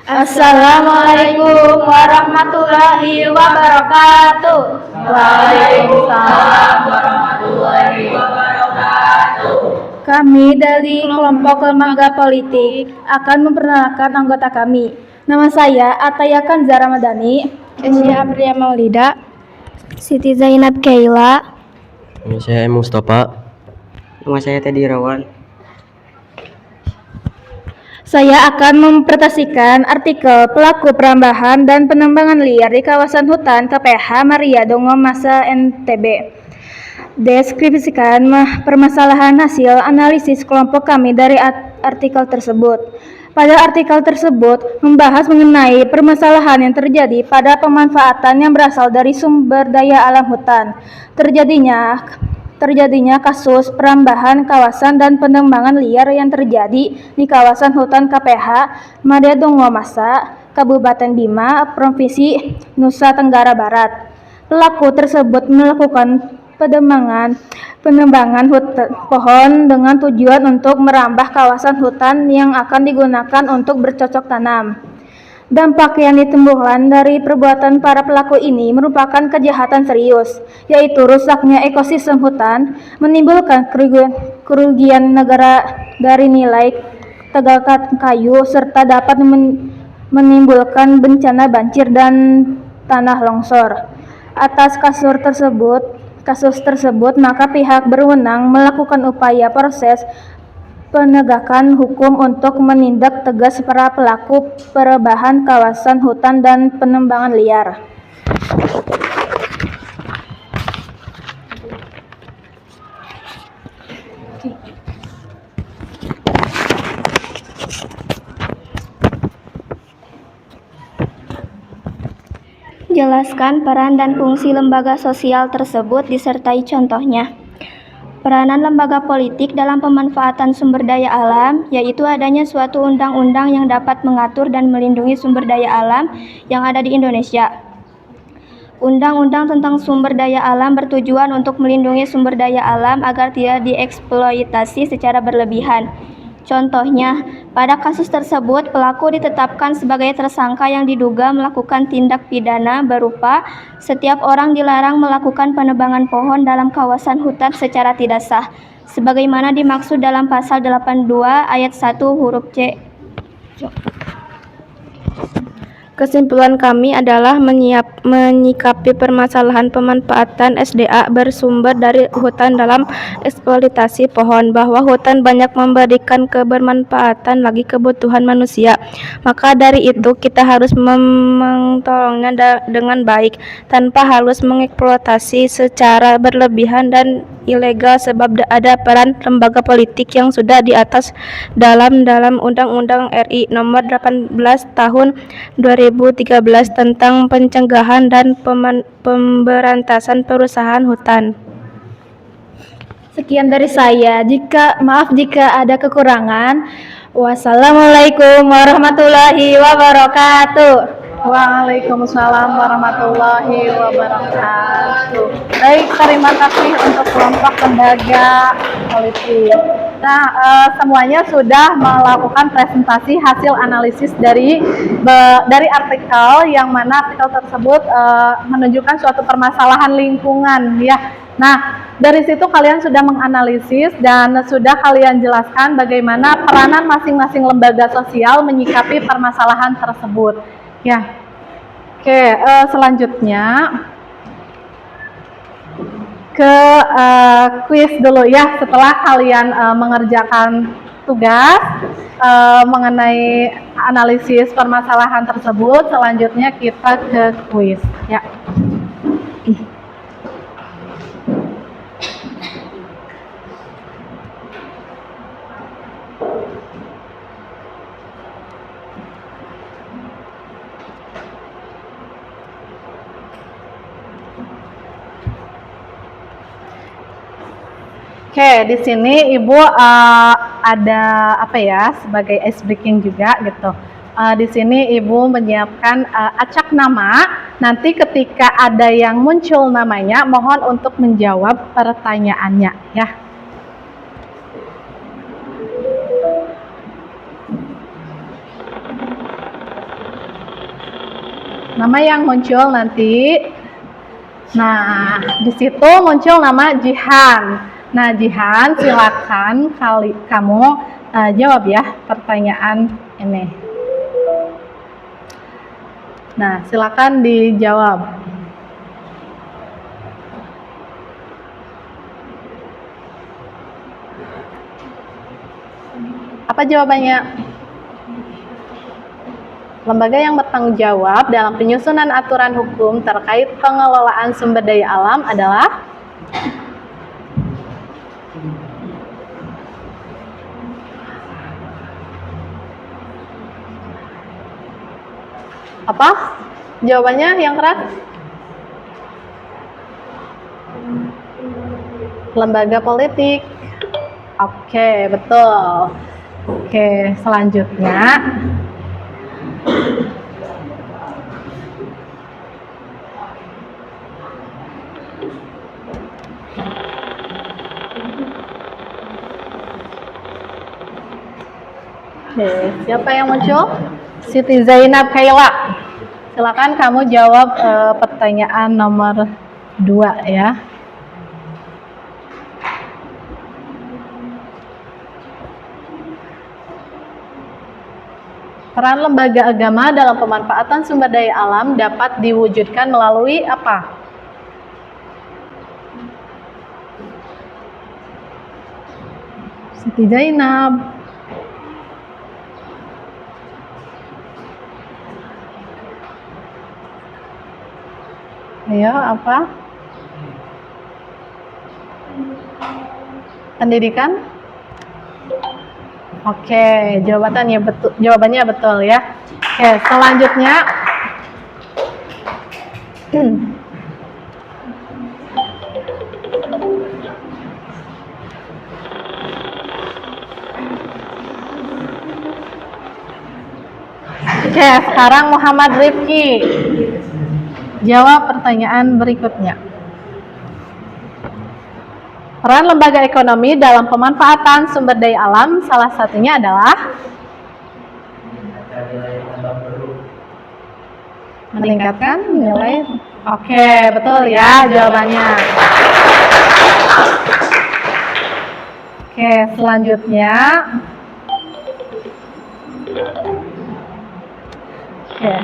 Assalamualaikum warahmatullahi wabarakatuh. Waalaikumsalam warahmatullahi wabarakatuh. Kami dari kelompok lembaga politik akan memperkenalkan anggota kami. Nama saya Ataya Kanzah Ramadhani, Esya Aprilia Maulida, Siti Zainab Keila. Nama saya Mustafa. Nama saya Teddy Rawan. Saya akan mempresentasikan artikel pelaku perambahan dan penembangan liar di kawasan hutan KPH Maria Dongo Masa NTB. Deskripsikan permasalahan hasil analisis kelompok kami dari artikel tersebut. Pada artikel tersebut membahas mengenai permasalahan yang terjadi pada pemanfaatan yang berasal dari sumber daya alam hutan. Terjadinya kasus perambahan kawasan dan penembangan liar yang terjadi di kawasan hutan KPH Maria Dongo Masa, Kabupaten Bima, Provinsi Nusa Tenggara Barat. Pelaku tersebut melakukan penebangan pohon dengan tujuan untuk merambah kawasan hutan yang akan digunakan untuk bercocok tanam. Dampak yang ditimbulkan dari perbuatan para pelaku ini merupakan kejahatan serius, yaitu rusaknya ekosistem hutan, menimbulkan kerugian negara dari nilai tegakan kayu, serta dapat menimbulkan bencana banjir dan tanah longsor. Atas kasus tersebut, maka pihak berwenang melakukan upaya proses penegakan hukum untuk menindak tegas para pelaku perambahan kawasan hutan dan penembangan liar. Jelaskan peran dan fungsi lembaga sosial tersebut disertai contohnya. Peranan lembaga politik dalam pemanfaatan sumber daya alam, yaitu adanya suatu undang-undang yang dapat mengatur dan melindungi sumber daya alam yang ada di Indonesia. Undang-undang tentang sumber daya alam bertujuan untuk melindungi sumber daya alam agar tidak dieksploitasi secara berlebihan. Contohnya, pada kasus tersebut pelaku ditetapkan sebagai tersangka yang diduga melakukan tindak pidana berupa setiap orang dilarang melakukan penebangan pohon dalam kawasan hutan secara tidak sah, sebagaimana dimaksud dalam pasal 82 ayat 1 huruf C. Kesimpulan kami adalah menyikapi permasalahan pemanfaatan SDA bersumber dari hutan dalam eksploitasi pohon, bahwa hutan banyak memberikan kebermanfaatan bagi kebutuhan manusia. Maka dari itu kita harus mengelolanya dengan baik, tanpa harus mengeksploitasi secara berlebihan dan ilegal, sebab ada peran lembaga politik yang sudah di atas dalam Undang-Undang RI Nomor 18 Tahun 2013 tentang pencegahan dan pemberantasan perusahaan hutan. Sekian dari saya. Maaf jika ada kekurangan. Wassalamualaikum warahmatullahi wabarakatuh. Waalaikumsalam warahmatullahi wabarakatuh. Baik, terima kasih untuk kelompok lembaga politik. Nah, semuanya sudah melakukan presentasi hasil analisis dari artikel, yang mana artikel tersebut menunjukkan suatu permasalahan lingkungan, ya. Nah, dari situ kalian sudah menganalisis dan sudah kalian jelaskan bagaimana peranan masing-masing lembaga sosial menyikapi permasalahan tersebut. Ya, oke. Selanjutnya ke kuis dulu ya. Setelah kalian mengerjakan tugas mengenai analisis permasalahan tersebut, selanjutnya kita ke kuis. Ya. Oke, di sini Ibu ada apa ya, sebagai ice breaking juga gitu. Di sini Ibu menyiapkan acak nama. Nanti ketika ada yang muncul namanya, mohon untuk menjawab pertanyaannya ya. Nama yang muncul nanti. Nah, di situ muncul nama Jihan. Nah, Jihan, silakan kamu jawab ya pertanyaan ini. Nah, silakan dijawab. Apa jawabannya? Lembaga yang bertanggung jawab dalam penyusunan aturan hukum terkait pengelolaan sumber daya alam adalah apa? Jawabannya yang keras? Lembaga politik. Oke, betul. Oke, selanjutnya siapa yang muncul? Siti Zainab Kaila. Silakan kamu jawab pertanyaan nomor 2 ya. Peran lembaga agama dalam pemanfaatan sumber daya alam dapat diwujudkan melalui apa? Siti Zainab. Ayo, apa? Pendidikan? Oke, jawabannya betul ya. Oke, selanjutnya Oke, sekarang Muhammad Rifki. Jawab pertanyaan berikutnya. Peran lembaga ekonomi dalam pemanfaatan sumber daya alam salah satunya adalah meningkatkan nilai. Oke, betul ya jawabannya. Oke, selanjutnya. Oke.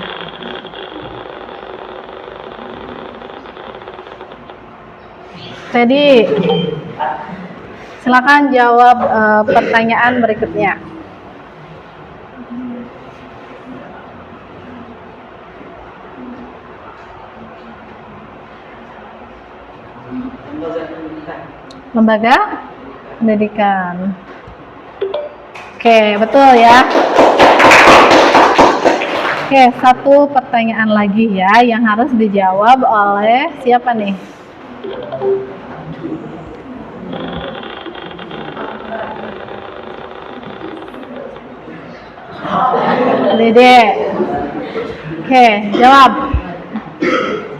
Jadi, silakan jawab pertanyaan berikutnya. Lembaga pendidikan. Oke, betul ya. Oke, satu pertanyaan lagi ya yang harus dijawab oleh siapa nih? Dede. Oke, jawab.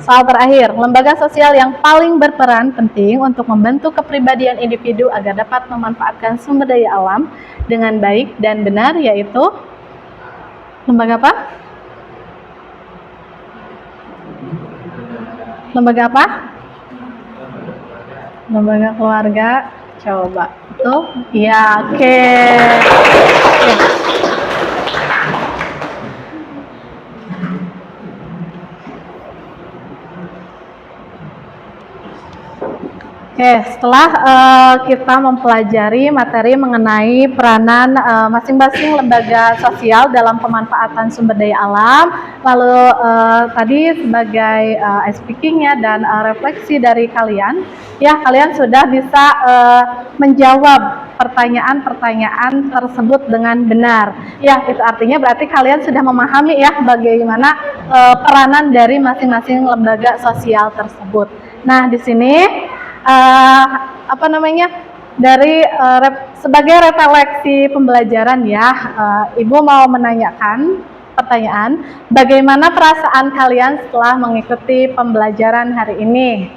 Soal terakhir, lembaga sosial yang paling berperan penting untuk membentuk kepribadian individu agar dapat memanfaatkan sumber daya alam dengan baik dan benar yaitu lembaga apa? Lembaga apa? Lembaga keluarga. Coba. Betul? Iya, oke. Oke, setelah kita mempelajari materi mengenai peranan masing-masing lembaga sosial dalam pemanfaatan sumber daya alam, lalu tadi sebagai speakingnya dan refleksi dari kalian, ya kalian sudah bisa menjawab pertanyaan-pertanyaan tersebut dengan benar. Ya, itu artinya berarti kalian sudah memahami ya bagaimana peranan dari masing-masing lembaga sosial tersebut. Nah, di sini dari sebagai refleksi pembelajaran ya, Ibu mau menanyakan pertanyaan, bagaimana perasaan kalian setelah mengikuti pembelajaran hari ini?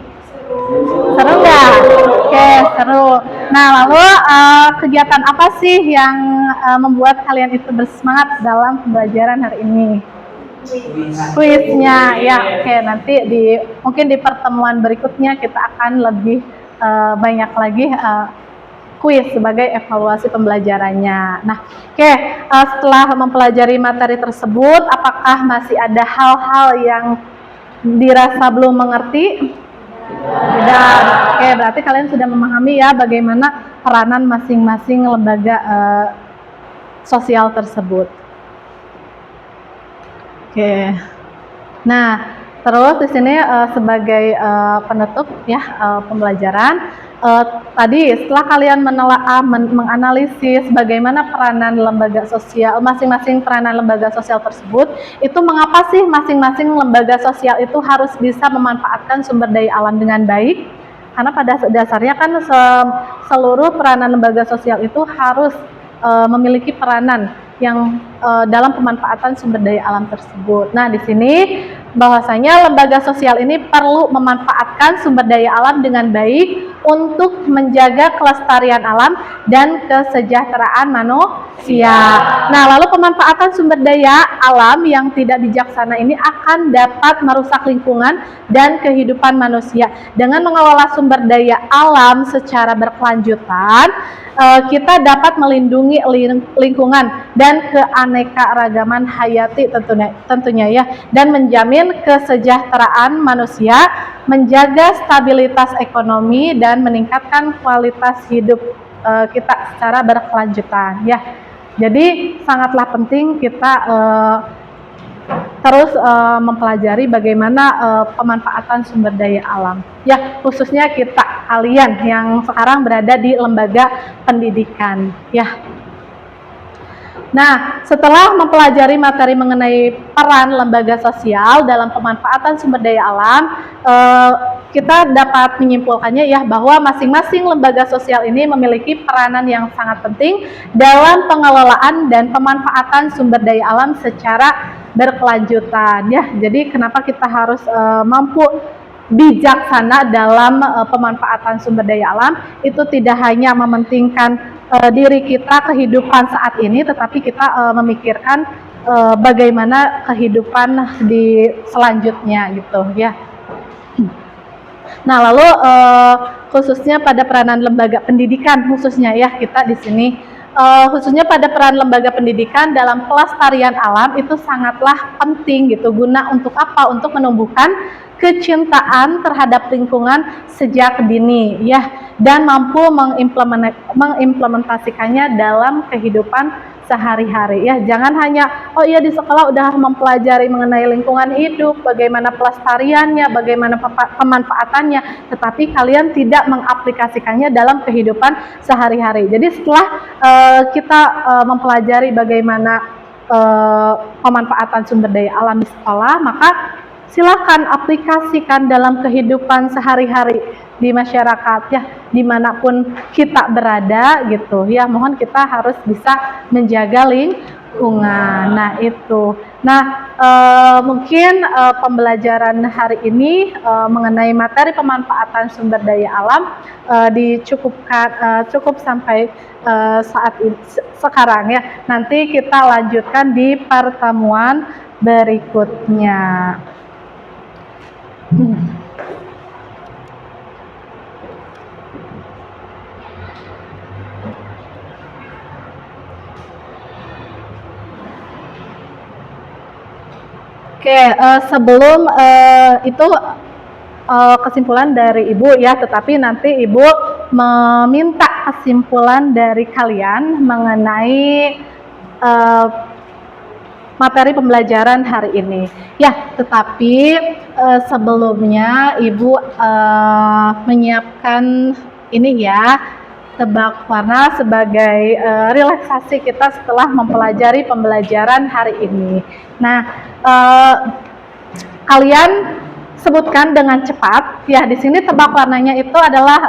Seru nggak? Oke, seru. Nah, lalu kegiatan apa sih yang membuat kalian itu bersemangat dalam pembelajaran hari ini? Kuisnya, ya oke, nanti mungkin di pertemuan berikutnya kita akan lebih banyak lagi kuis sebagai evaluasi pembelajarannya. Nah, oke, setelah mempelajari materi tersebut, apakah masih ada hal-hal yang dirasa belum mengerti? Tidak. Oke, berarti kalian sudah memahami ya bagaimana peranan masing-masing lembaga sosial tersebut. Oke, nah terus di sini sebagai penutup ya pembelajaran, tadi setelah kalian menelaah, menganalisis bagaimana peranan lembaga sosial, masing-masing peranan lembaga sosial tersebut, itu mengapa sih masing-masing lembaga sosial itu harus bisa memanfaatkan sumber daya alam dengan baik? Karena pada dasarnya kan seluruh peranan lembaga sosial itu harus memiliki peranan yang dalam pemanfaatan sumber daya alam tersebut. Nah, di sini bahwasanya lembaga sosial ini perlu memanfaatkan sumber daya alam dengan baik untuk menjaga kelestarian alam dan kesejahteraan manusia. Nah, lalu pemanfaatan sumber daya alam yang tidak bijaksana ini akan dapat merusak lingkungan dan kehidupan manusia. Dengan mengelola sumber daya alam secara berkelanjutan, kita dapat melindungi lingkungan dan keanekaragaman hayati tentunya ya, dan menjamin kesejahteraan manusia, menjaga stabilitas ekonomi dan meningkatkan kualitas hidup kita secara berkelanjutan ya. Jadi sangatlah penting kita terus mempelajari bagaimana pemanfaatan sumber daya alam ya, khususnya kalian yang sekarang berada di lembaga pendidikan ya. Nah, setelah mempelajari materi mengenai peran lembaga sosial dalam pemanfaatan sumber daya alam, kita dapat menyimpulkannya ya bahwa masing-masing lembaga sosial ini memiliki peranan yang sangat penting dalam pengelolaan dan pemanfaatan sumber daya alam secara berkelanjutan ya. Jadi kenapa kita harus mampu bijaksana dalam pemanfaatan sumber daya alam. Itu tidak hanya mementingkan diri kita, kehidupan saat ini, tetapi kita memikirkan bagaimana kehidupan di selanjutnya gitu ya. Nah, lalu khususnya pada peranan lembaga pendidikan khususnya ya, kita di sini khususnya pada peran lembaga pendidikan dalam pelestarian alam itu sangatlah penting gitu. Guna untuk apa? Untuk menumbuhkan kecintaan terhadap lingkungan sejak dini ya, dan mampu mengimplementasikannya dalam kehidupan sehari-hari ya. Jangan hanya oh iya di sekolah udah mempelajari mengenai lingkungan hidup, bagaimana pelestariannya, bagaimana pemanfaatannya, tetapi kalian tidak mengaplikasikannya dalam kehidupan sehari-hari. Jadi setelah kita mempelajari bagaimana pemanfaatan sumber daya alam di sekolah, maka silakan aplikasikan dalam kehidupan sehari-hari di masyarakat ya, dimanapun kita berada gitu ya. Mohon kita harus bisa menjaga lingkungan. Nah itu. Nah mungkin pembelajaran hari ini mengenai materi pemanfaatan sumber daya alam cukup sampai saat ini, sekarang ya. Nanti kita lanjutkan di pertemuan berikutnya. Oke, sebelum itu kesimpulan dari Ibu ya, tetapi nanti Ibu meminta kesimpulan dari kalian mengenai materi pembelajaran hari ini. Ya, tetapi sebelumnya Ibu menyiapkan ini ya, tebak warna sebagai relaksasi kita setelah mempelajari pembelajaran hari ini. Nah, kalian sebutkan dengan cepat. Ya, di sini tebak warnanya itu adalah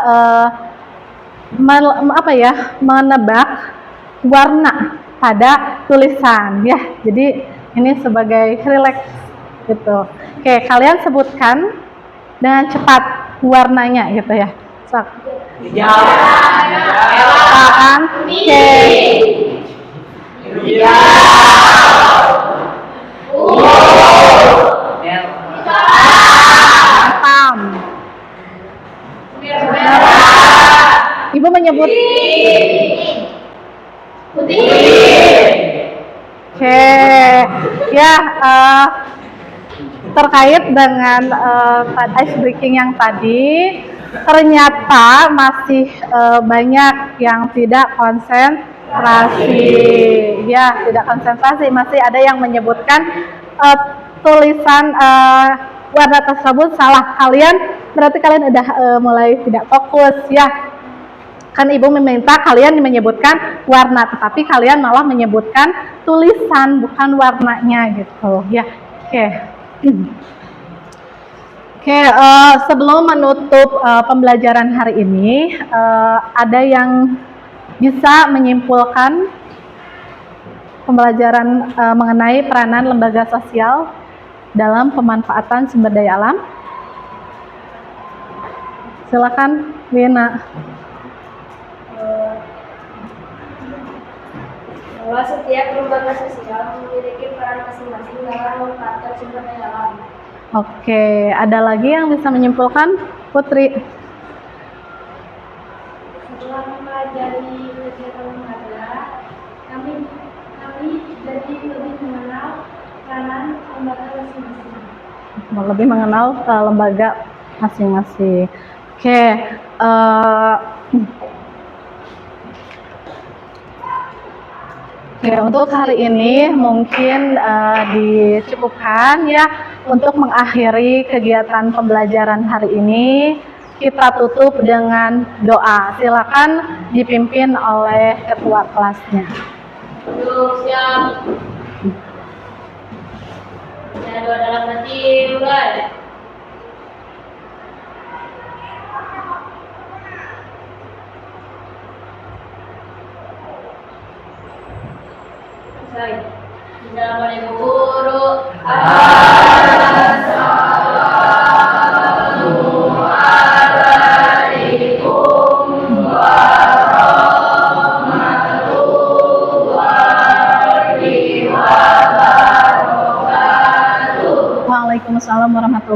menebak warna pada tulisan ya. Jadi ini sebagai relax gitu. Oke, kalian sebutkan dengan cepat warnanya gitu ya. Ibu menyebut putih. Oke, ya terkait dengan ice breaking yang tadi, ternyata masih banyak yang tidak konsentrasi. Ya, tidak konsentrasi. Masih ada yang menyebutkan tulisan warna tersebut salah. Berarti kalian udah mulai tidak fokus ya. Kan Ibu meminta kalian menyebutkan warna, tetapi kalian malah menyebutkan tulisan bukan warnanya gitu ya. Oke, sebelum menutup pembelajaran hari ini, ada yang bisa menyimpulkan pembelajaran mengenai peranan lembaga sosial dalam pemanfaatan sumber daya alam? Silakan, Wina. Bahwa setiap lembaga sosial memiliki peran masing-masing dalam memanfaatkan sumber daya alam. Oke, ada lagi yang bisa menyimpulkan, Putri? Setelah mempelajari kegiatan lembaga, kami jadi lebih mengenal peranan lembaga masing-masing. Lebih mengenal lembaga masing-masing. Oke, Oke, untuk hari ini mungkin dicukupkan ya. Untuk mengakhiri kegiatan pembelajaran hari ini, kita tutup dengan doa. Silakan dipimpin oleh ketua kelasnya. Siap. Ya, doa dalam hati mulai. Assalamualaikum guru. Assalamualaikum.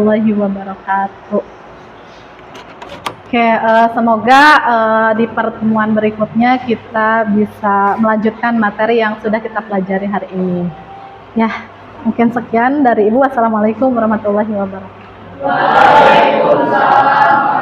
warahmatullahi wabarakatuh. Oke, semoga di pertemuan berikutnya kita bisa melanjutkan materi yang sudah kita pelajari hari ini. Ya, mungkin sekian dari Ibu. Wassalamualaikum warahmatullahi wabarakatuh. Waalaikumsalam.